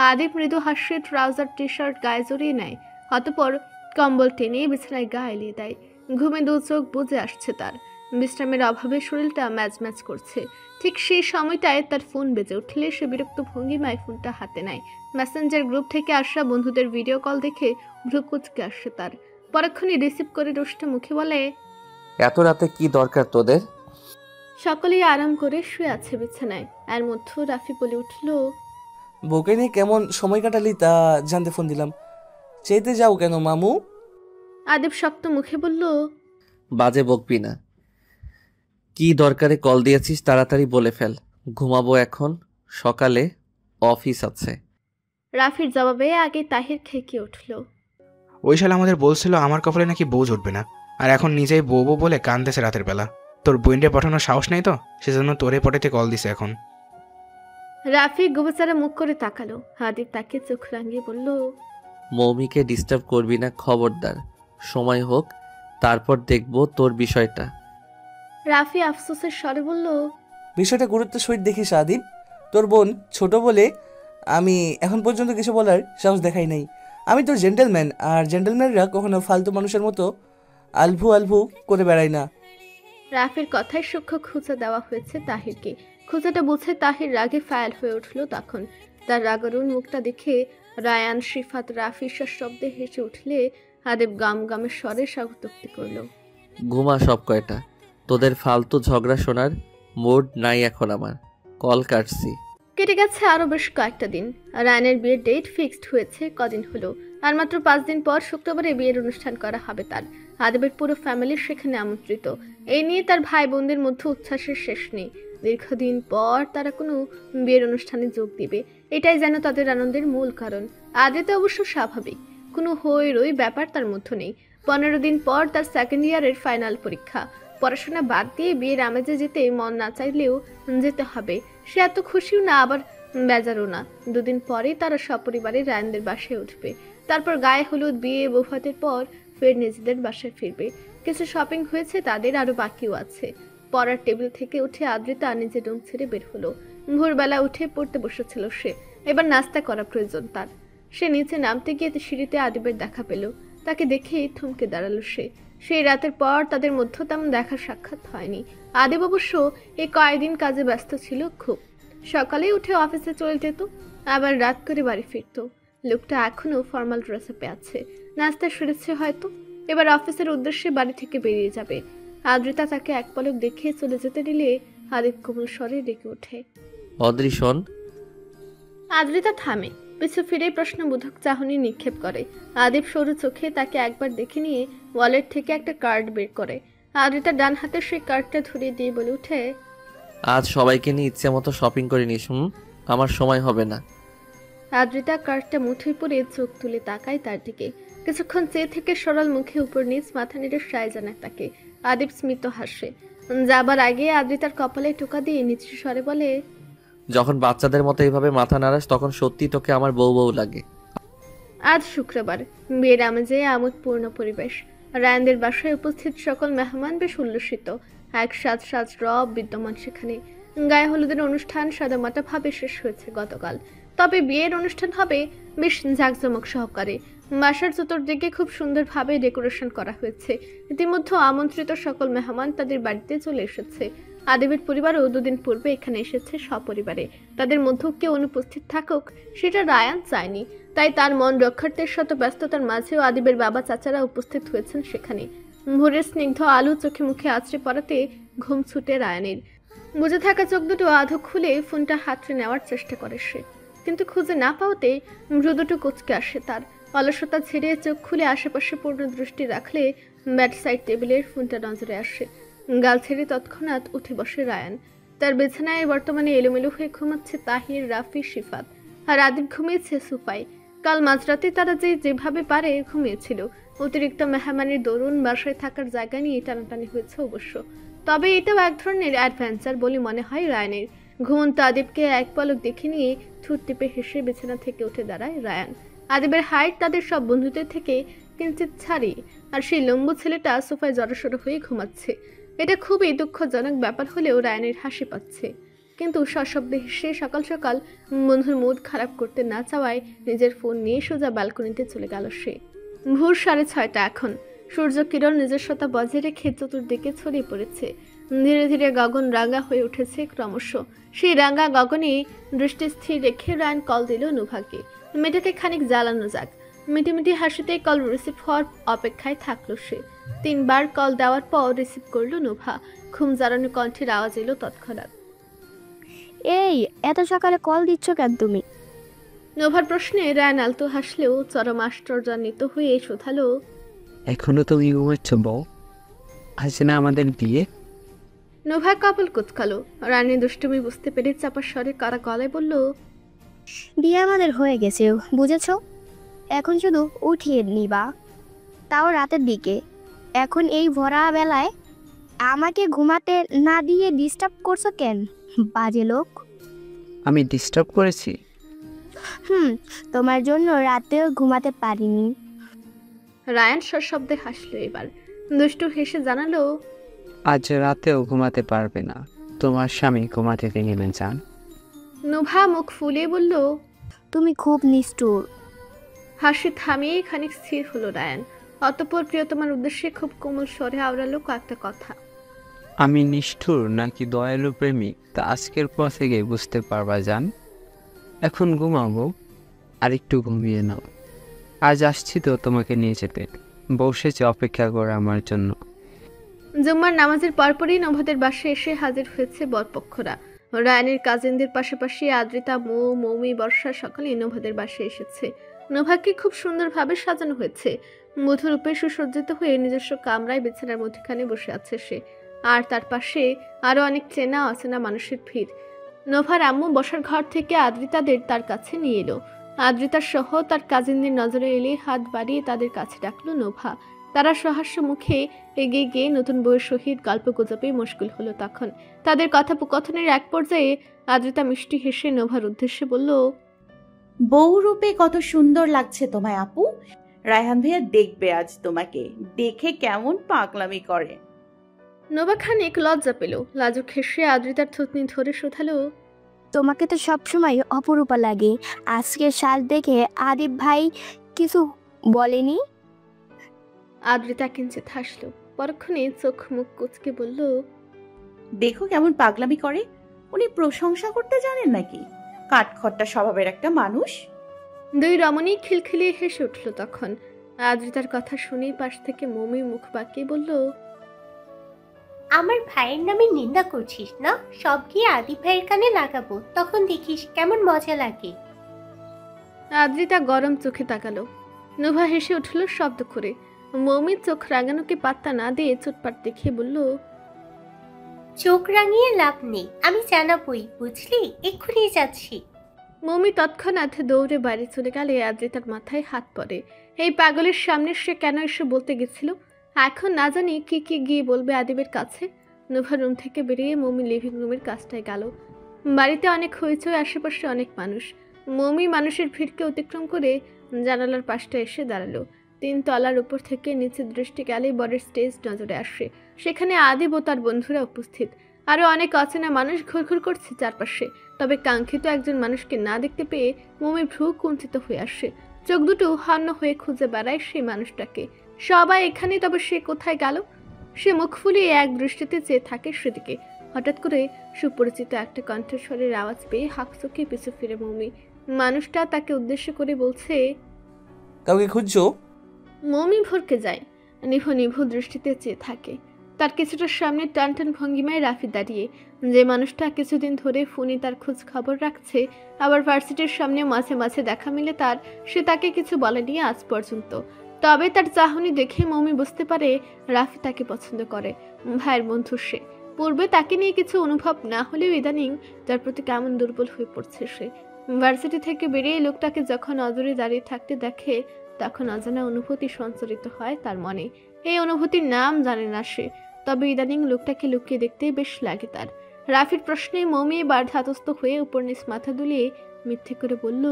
আদিব মৃদু হাসে, ট্রাউজার টি শার্ট গায়ে জড়িয়ে নেয়। অতঃপর কম্বল টেনে বিছানায় গা এলিয়ে দেয়। ঘুমে দু চোখ বুজে আসছে তার। বিশ্রামের অভাবে শরীরটা ম্যাচ ম্যাচ করছে। ঠিক সেই সময়টায় তার ফোন বেজে উঠলে সে বিরক্ত ভঙ্গিমায় ফোনটা হাতে নেয়। মেসেঞ্জার গ্রুপ থেকে আসা বন্ধুদের ভিডিও কল দেখে ভ্রু কুঁচকে আসে তার। পরক্ষণই রিসিভ করে রুষ্ট মুখে বলে, এত রাতে কি দরকার তোদের? সকলেই আরাম করে শুয়ে আছে বিছানায়। এর মধ্যে রাফি বলে উঠল, বউকে নিয়ে কেমন সময় কাটালি তা জানতে ফোন দিলাম। চেতে যাও কেন মামু? আদিব শক্ত মুখে বলল, বাজে বকবি না, কি দরকারে কল দিয়েছিস তাড়াতাড়ি বলে ফেল, ঘুমাবো এখন, সকালে অফিস আছে। রাফির জবাবে আগে তাহির খেকে উঠল। ওই শালা আমাদের বলছিল আমার কপালে নাকি বউ জুটবে না, আর এখন নিজেই বউ বউ বলে কাঁদতেছে রাতের বেলা। তোর বইনরে পাঠানোর সাহস নেই তো, সেজন্য তোরে পটাতে কল দিছে এখন। রাফি গোবচারা মুখ করে তাকালো। আদিব তাকে চোখ রাঙিয়ে বলল, মৌমিকে ডিস্টার্ব করবি না, খবরদার। সময় হোক তারপর দেখবো তোর বিষয়টা। রাফি আফসোসের স্বরে বলল, বিষয়টা গুরুত্বের সহিত দেখিস আদিব। তোর বোন ছোট বলে আমি এখন পর্যন্ত কিছু বলার সাহস দেখাই নাই। আমি তোর জেন্টেলম্যান, আর জেন্টেলম্যানরা কখনো ফালতু মানুষের মতো আলভু আলভু করে বেড়ায় না। রাফির কথায় সূক্ষ্ম খুঁজে দেওয়া হয়েছে তাহিরকে। খুঁজেটা বুঝে তাহির রাগে ফায়াল হয়ে উঠল। তখন তার রাগারুণ মুখটা দেখে রায়ান, শিফাত, রাফি শব্দে হেসে উঠলে আদিব গাম গামের স্বরে স্বাগতোক্তি করল। ঘুমা সব কয়টা, তোদের ফালতু ঝগড়া শোনার মুড নাই এখন আমার, কল কাটছি। কেটে গেছে আরো বেশ কয়েকটা দিন। রায়ানের বিয়ের ডেট ফিক্সড হয়েছে কদিন হলো, আর মাত্র 5 দিন পর শুক্রবারে বিয়ের অনুষ্ঠান করা হবে তার। আদিবের পুরো ফ্যামিলি সেখানে আমন্ত্রিত। এই নিয়ে তার ভাই বোনদের মধ্যে উচ্ছ্বাসের শেষ নেই। দীর্ঘদিন পর তারা কোনো বিয়ের অনুষ্ঠানে যোগ দিবে, এটাই যেন তাদের আনন্দের মূল কারণ। আদিতে অবশ্য স্বাভাবিক, কোনো হই রই ব্যাপার তার মধ্যে নেই। 15 দিন পর তার সেকেন্ড ইয়ারের ফাইনাল পরীক্ষা। পড়াশোনা বাদ দিয়ে বিয়ের আমেজে যেতে মন না চাইলেও যেতে হবে। সে এত খুশিও না আবার বেজারও না। 2 দিন পরেই তারা সপরিবারে রায়ানদের বাসায় উঠবে। তারপর গায়ে হলুদ, বিয়ে, বৌভাতের পর ফের নিজেদের বাসায় ফিরবে। কিছু শপিং হয়েছে তাদের, আরো বাকিও আছে। পড়ার টেবিল থেকে উঠে আদ্রিতা নিজের রুম ছেড়ে বের হলো। ভোরবেলা উঠে পড়তে বসেছিল সে, এবার নাস্তা করা প্রয়োজন তার। সে নিচে নামতে গিয়ে সিঁড়িতে আদিবের দেখা পেল। তাকে দেখেই থমকে দাঁড়ালো সে। সেই রাতের পর তাদের মধ্যে তেমন দেখা সাক্ষাৎ হয়নি। আদিব অবশ্য এই কয়েকদিন কাজে ব্যস্ত ছিল খুব। সকালেই উঠে অফিসে চলে যেত, আবার রাত করে বাড়ি ফিরত। লোকটা এখনো ফর্মাল ড্রেসআপে আছে, নাস্তা সেরেছে হয়তো, এবার অফিসের উদ্দেশ্যে বাড়ি থেকে বেরিয়ে যাবে। আদ্রিতা তাকে এক পলক দেখে চলে যেতে দিলে আদিব কোমল স্বরে ডেকে ওঠে, অদৃশন। আদ্রিতা থামে, পিছু ফিরে প্রশ্নবোধক চাহনি নিক্ষেপ করে। আদিব সরু চোখে তাকে একবার দেখে নিয়ে ওয়ালেট থেকে একটা কার্ড বের করে। আদ্রিতা ডান হাতে সেই কার্ডটা ধরিয়ে দিয়ে বলে উঠে, আজ সবাইকে নিয়ে ইচ্ছে মতো শপিং করে নিস, আমার সময় হবে না। আদ্রিতা কার্ডটা মুঠোয় পরে চোখ তুলে তাকায় তার দিকে। কিছুক্ষণ চেয়ে থেকে সরল মুখে উপর নিচ মাথা নেড়ে সায় জানায় তাকে। আদিব স্মিত হাসে। যাবার আগে আদ্রিতার কপালে টোকা দিয়ে নিচু স্বরে বলে, যখন বাচ্চাদের মতো এইভাবে মাথা নাড়াস তখন সত্যি তোকে আমার বউ বউ লাগে। আজ শুক্রবার, বিয়ের আমেজে আমোদপূর্ণ পরিবেশ। রায়ানদের বাসায় উপস্থিত সকল মেহমান বেশ উল্লসিত। এক সাজ রব বিদ্যমান সেখানে। গায়ে হলুদের অনুষ্ঠান সাদামাটা ভাবে শেষ হয়েছে গতকাল। তবে বিয়ের অনুষ্ঠান হবে বেশ জাঁকজমক সহকারে। বাসার চতুর্দিকে খুব সুন্দরভাবে ডেকোরেশন করা হয়েছে। ইতিমধ্যে আমন্ত্রিত সকল মেহমান তাদের বাড়িতে চলে এসেছে। আদিবের পরিবারও 2 দিন পূর্বে এখানে এসেছে সপরিবারে। তাদের মধ্যে কেউ অনুপস্থিত থাকুক সেটা রায়ান চায়নি, তাই তার মন রক্ষার্থের শত ব্যস্ততার মাঝেও আদিবের বাবা চাচারা উপস্থিত হয়েছেন সেখানে। ভোরের স্নিগ্ধ আলো চোখে মুখে আছড়ে পড়াতে ঘুম ছুটে রায়ানের। বুঝে থাকা চোখ দুটো আধো খুলে ফোনটা হাতড়ে নেওয়ার চেষ্টা করে সে, কিন্তু খুঁজে না পাওয়াতে মৃদুটো কুচকে আসে তার। অলসতা ছেড়ে চোখ খুলে আশেপাশে পূর্ণ দৃষ্টি রাখলে ব্যাড সাইড টেবিলের ফোনটা নজরে আসে। গাল ছেড়ে তৎক্ষণাৎ উঠে বসে রায়ান। তার বিছানায় বর্তমানে এলোমেলো হয়ে ঘুমাচ্ছে তাহির, রাফি, শিফাত, আর আদিব ঘুমিয়েছে সোফায়। কাল মাঝরাতে তারা যেভাবে পারে ঘুমিয়েছিল। অতিরিক্ত মেহমানের দরুন বাসায় থাকার জায়গা নিয়ে টানাটানি হয়েছে অবশ্য, তবে এটাও এক ধরনের অ্যাডভেঞ্চার বলে মনে হয় রায়ানের। ঘুমন্ত আদিবকে এক পলক দেখে নিয়ে ঠোঁট টিপে হেসে বিছানা থেকে উঠে দাঁড়ায় রায়ান। আদিবের হাইট তাদের সব বন্ধুদের থেকে কিঞ্চিত ছাড়ি, আর সেই লম্বু ছেলেটা সোফায় জড়সড় হয়ে ঘুমাচ্ছে। এটা খুবই দুঃখজনক ব্যাপার হলেও রায়ানের হাসি পাচ্ছে, কিন্তু সশব্দে হেসে সকাল সকাল বন্ধুর মুড খারাপ করতে না চাওয়ায় নিজের ফোন নিয়ে সোজা ব্যালকনিতে চলে গেল সে। ভোর 6:30 এখন। সূর্য কিরণ নিজস্বতা বজায় রেখে চতুর্দিকে ছড়িয়ে পড়েছে। ধীরে ধীরে গগন রাঙা হয়ে উঠেছে ক্রমশ। সেই রাঙা গগনে দৃষ্টি স্থির রেখে রায়ান কল দিল নুভাকে। মেয়েটাকে খানিক জ্বালানো যাক। মিটিমিটি হাসিতে কল রিসিভ হওয়ার অপেক্ষায় থাকলো সে। 3 বার কল দেওয়ার পর রিসিভ করলো নুভা। ঘুম জড়ানো কণ্ঠের আওয়াজ এলো তৎক্ষণাৎ, এই এত সকালে কল দিচ্ছ কেন তুমি? নোভার প্রশ্নে রায়ান আলতো হাসলেও চরম আশ্চর্যান্বিত হয়ে শোধালো, এখনো তুমি ঘুমাচ্ছ বউ? আজ না আমাদের বিয়ে? নোভা কপাল কুচকালো। রানী দুষ্টুমি বুঝতে পেরে চাপা স্বরে কারা গলায় বলল, বিয়ে আমাদের হয়ে গেছে, বুঝেছো? এখন শুধু উঠিয়ে নিবা, তাও রাতের দিকে। এখন এই ভরা বেলায় আমাকে ঘুমাতে না দিয়ে ডিস্টার্ব করছো কেন, বাজে লোক? আমি ডিস্টার্ব করেছি? তোমার জন্য রাতেও ঘুমাতে পারিনি। রায়ান সশব্দে হাসলো। এবার দুষ্টু হেসে জানালো, আজ রাতেও ঘুমাতে পারবে না, তোমার স্বামী ঘুমাতে দেবে যান। নোভা মুখ ফুলিয়ে বলল, তুমি খুব নিষ্ঠুর। হাসি থামিয়ে খানিক স্থির হলো রায়ান। অতঃপর প্রিয়তমার উদ্দেশ্যে খুব কোমল স্বরে আওড়ালো কয়েকটা কথা। আমি নিষ্ঠুর নাকি দয়ালু প্রেমিক তা আজকের পর থেকে বুঝতে পারবা জান। এখন ঘুমাবো, আর একটু ঘুমিয়ে নাও। আজ আসছি তো তোমাকে নিয়ে যেতে, বসেছে অপেক্ষা করে আমার জন্য। জুম্মার নামাজের পরপরই নভাদের বাসায় এসে হাজির হয়েছে বরপক্ষরা। রায়ানের কাজিনদের পাশাপাশি আদ্রিতা, মৌমি, বর্ষা সকলেই নভাদের বাসায় এসেছে। নোভাকে খুব সুন্দরভাবে সাজানো হয়েছে। মধুরূপে সুসজ্জিত হয়ে নিজস্ব কামরায় বিছানার মধ্যখানে বসে আছে সে। আর তার পাশে আরো অনেক চেনা অচেনা মানুষের ভিড়। নোভার আম্মু বসার ঘর থেকে আদ্রিতাদের তার কাছে নিয়ে এলো। আদ্রিতা সহ তার কাজিনদের নজরে এলে হাত বাড়িয়ে তাদের কাছে ডাকলো নোভা। তারা সহাস্য মুখে এগিয়ে গিয়ে নতুন বউয়ের সহিত গল্প গুজবে মশগুল হলো। তখন তাদের কথোপকথনের এক পর্যায়ে আদ্রিতা মিষ্টি হেসে নোভার উদ্দেশ্যে বলল, বউ রূপে কত সুন্দর লাগছে তোমায় আপু। রায়হান ভাইয়া দেখবে আজ তোমাকে, দেখে কেমন পাগলামি করে। নোভা খানিক লজ্জা পেল। লাজুক হেসে আদ্রিতার থুতনি ধরে শোধালো, তোমাকে তো সবসময় অপরূপা লাগে, আজকে সাজ দেখে আদিব ভাই কিছু বলেনি? আদ্রিতা কিঞ্চিত হাসল। পরক্ষণে চোখ মুখ কুচকে বলল, দেখো কেমন পাগলামি করে। উনি প্রশংসা করতে জানেন নাকি? কাঠখট্টা স্বভাবের একটা মানুষ। দুই রমণী খিলখিলিয়ে হেসে উঠল। তখন আদ্রিতার কথা শুনেই পাশ থেকে মমি মুখ বাঁকিয়ে বলল, আমার ভাইয়ের নামে নিন্দা করছিস না? সব গিয়ে আদিব ভাইয়ের কানে লাগাবো, তখন দেখিস কেমন মজা লাগে। আদ্রিতা গরম চোখে তাকালো। নোভা হেসে উঠল শব্দ করে। মৌমি চোখ রাঙানোকে পাত্তা না দিয়ে চুটপাট দেখিয়ে বলল, চোখ রাঙিয়ে লাভ নেই, আমি জানাবই, বুঝলি? এক্ষুনি যাচ্ছি। মৌমি তৎক্ষণাৎ দৌড়ে বাড়ি চলে গেলে আদ্রিতার মাথায় হাত পড়ে। এই পাগলের সামনে সে কেন এসে বলতে গেছিল? এখন না জানি কি কি গিয়ে বলবে আদিবের কাছে। নোভা রুম থেকে বেরিয়ে মৌমি লিভিং রুমের কাজটায় গেল। বাড়িতে অনেক হইচই, আশেপাশে অনেক মানুষ। মৌমি মানুষের ভিড়কে অতিক্রম করে জানালার পাশটা এসে দাঁড়ালো। 3 তলার উপর থেকে নিচে দৃষ্টি গেলেই বরের স্টেজ নজরে আসে। সেখানে আদিব ও তার বন্ধুরা উপস্থিত। আরো অনেক অচেনা মানুষ ঘুরঘুর করছে চারপাশে। তবে কাঙ্ক্ষিত একজন মানুষকে না দেখতে পেয়ে মৌমির ভ্রু কুঞ্চিত হয়ে আসে। চোখ দুটো হন্য হয়ে খুঁজে বেড়ায় সেই মানুষটাকে। সবাই এখানে, তবে সে কোথায় গেল? সে মুখ ফুলিয়ে এক দৃষ্টিতে চেয়ে থাকে সেদিকে। হঠাৎ করে সুপরিচিত একটা কণ্ঠস্বরের আওয়াজ পেয়ে হাঁক চোখে পিছু ফিরে মৌমি। মানুষটা তাকে উদ্দেশ্য করে বলছে, কাউকে খুঁজছো? মৌমি ভরকে যায়। নিভু নিভু দৃষ্টিতে চেয়ে থাকে। তার কিছুটা সামনে টানটান ভঙ্গিমায় রাফি দাঁড়িয়ে। যে মানুষটা কিছুদিন ধরে ফোনে তার খোঁজ খবর রাখছে, আবার ভার্সিটির সামনে মাঝে মাঝে দেখা মিলে তার, সে তাকে কিছু বলেনি আজ পর্যন্ত। তবে তার চাহনি দেখে মৌমি বুঝতে পারে রাফি তাকে পছন্দ করে। ভাইয়ের বন্ধু সে। পূর্বে তাকে নিয়ে কিছু অনুভব না হলেও ইদানিং তার প্রতি কেমন দুর্বল হয়ে পড়ছে সে। ভার্সিটি থেকে বেরিয়ে লোকটাকে যখন অদূরে দাঁড়িয়ে থাকতে দেখে, তখন অজানা অনুভূতি সঞ্চারিত হয় তার মনে। এই অনুভূতির নাম জানে না সে, তবে ইদানিং লোকটাকে লুকিয়ে দেখতেই বেশ লাগে তার। রাফির প্রশ্নে মৌমি এবার ধাতস্থ হয়ে উপর নিচ মাথা দুলিয়ে মিথ্যে করে বলল,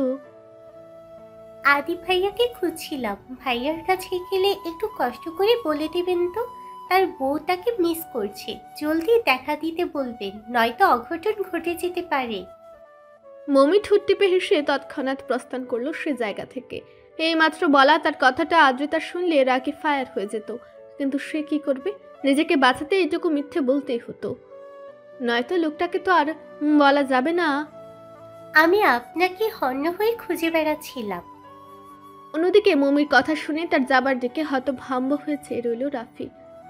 আদিব ভাইয়াকে খুঁজছিলাম। ভাইয়ার কাছে গেলে একটু কষ্ট করে বলে দেবেন তো, তার বউ তাকে মিস করছে, জলদি দেখা দিতে বলবেন, নয়তো অঘটন ঘটে যেতে পারে। মৌমি ঠোঁট টিপে হেসে তৎক্ষণাৎ প্রস্থান করলো সে জায়গা থেকে। এই মাত্র বলা তার কথাটা আদ্রিতা শুনলে রাগে ফায়ার হয়ে যেত, কিন্তু সে কি করবে? নিজেকে বাঁচাতে এইটুকু মিথ্যে বলতেই হতো, নয়তো লোকটাকে তো আর বলা যাবে না। আমি আপনাকে হন্য হয়ে খুঁজে বেড়াচ্ছিলাম। অন্যদিকে মৌমির কথা শুনে তার যাবার দিকে হতভম্ব হয়ে চেয়ে রইল রাফি।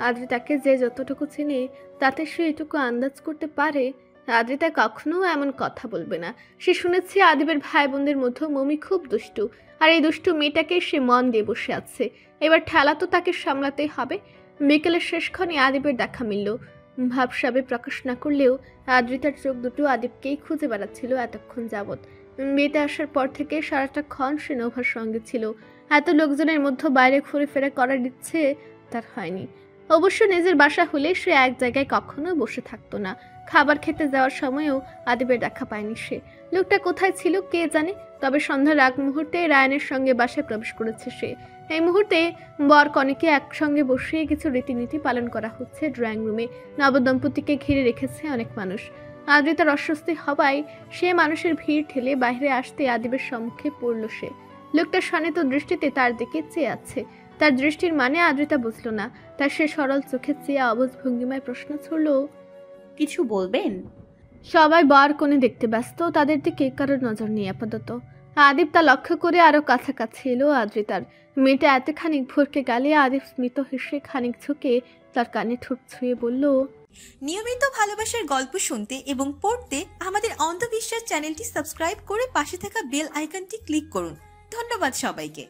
আদ্রিতাকে যে যতটুকু চেনে তাতে সে এটুকু আন্দাজ করতে পারে আদ্রিতা কখনো এমন কথা বলবে না। সে শুনেছে আদিবের ভাই বোনদের মধ্যে মৌমি খুব দুষ্টু, আর এই দুষ্টু মেয়েটাকে সে মন দিয়ে বসে আছে। এবার ঠেলা তো তাকে সামলাতেই হবে। বিকেলের শেষক্ষণে আদিবের দেখা মিলল। ভাবসাবে প্রকাশ না করলেও আদ্রিতার চোখ দুটো আদিবকেই খুঁজে বেড়াচ্ছিল এতক্ষণ যাবৎ। বিয়েতে আসার পর থেকে সারাটা ক্ষণ সে নোভার সঙ্গে ছিল। এত লোকজনের মধ্যে বাইরে ঘুরে ফেরা করার ইচ্ছে তার হয়নি। অবশ্য নিজের বাসা হলে সে এক জায়গায় কখনো বসে থাকতো না। খাবার খেতে যাওয়ার সময়ও আদিবের দেখা পায়নি সে। লোকটা কোথায় ছিল কে জানে। তবে সন্ধ্যার আগ মুহূর্তে রায়ানের সঙ্গে বাসায় প্রবেশ করেছে সে। এই মুহূর্তে বর কনেকে একসঙ্গে বসিয়ে কিছু রীতিনীতি পালন করা হচ্ছে ড্রয়িং রুমে। নবদম্পতিকে ঘিরে রেখেছে অনেক মানুষ। আদ্রিতার অস্বস্তি হওয়ায় সে মানুষের ভিড় ঠেলে বাইরে আসতে আদিবের সম্মুখে পড়ল সে। লোকটা শানিত দৃষ্টিতে তার দিকে চেয়ে আছে। তার দৃষ্টির মানে আদ্রিতা বুঝল না। তার সে সরল চোখে চেয়ে অবুঝ ভঙ্গিমায় প্রশ্ন ছুড়ল, কিছু বলবেন? সবাই বার কোণে দেখতে ব্যস্ত, তাদের দিকে কারোর নজর নেই আপাতত। আদিব তা লক্ষ্য করে আরো কাছাকাছি এলো আদ্রিতার। মেয়েটা এত খানিক ভরকে গেলে আদিব স্মিত হেসে খানিক ঝুঁকে তার কানে ঠোঁট ছুঁয়ে বলল, নিয়মিত ভালোবাসার গল্প শুনতে এবং পড়তে আমাদের অন্ধবিশ্বাস চ্যানেলটি সাবস্ক্রাইব করে পাশে থাকা বেল আইকনটি ক্লিক করুন। ধন্যবাদ সবাইকে।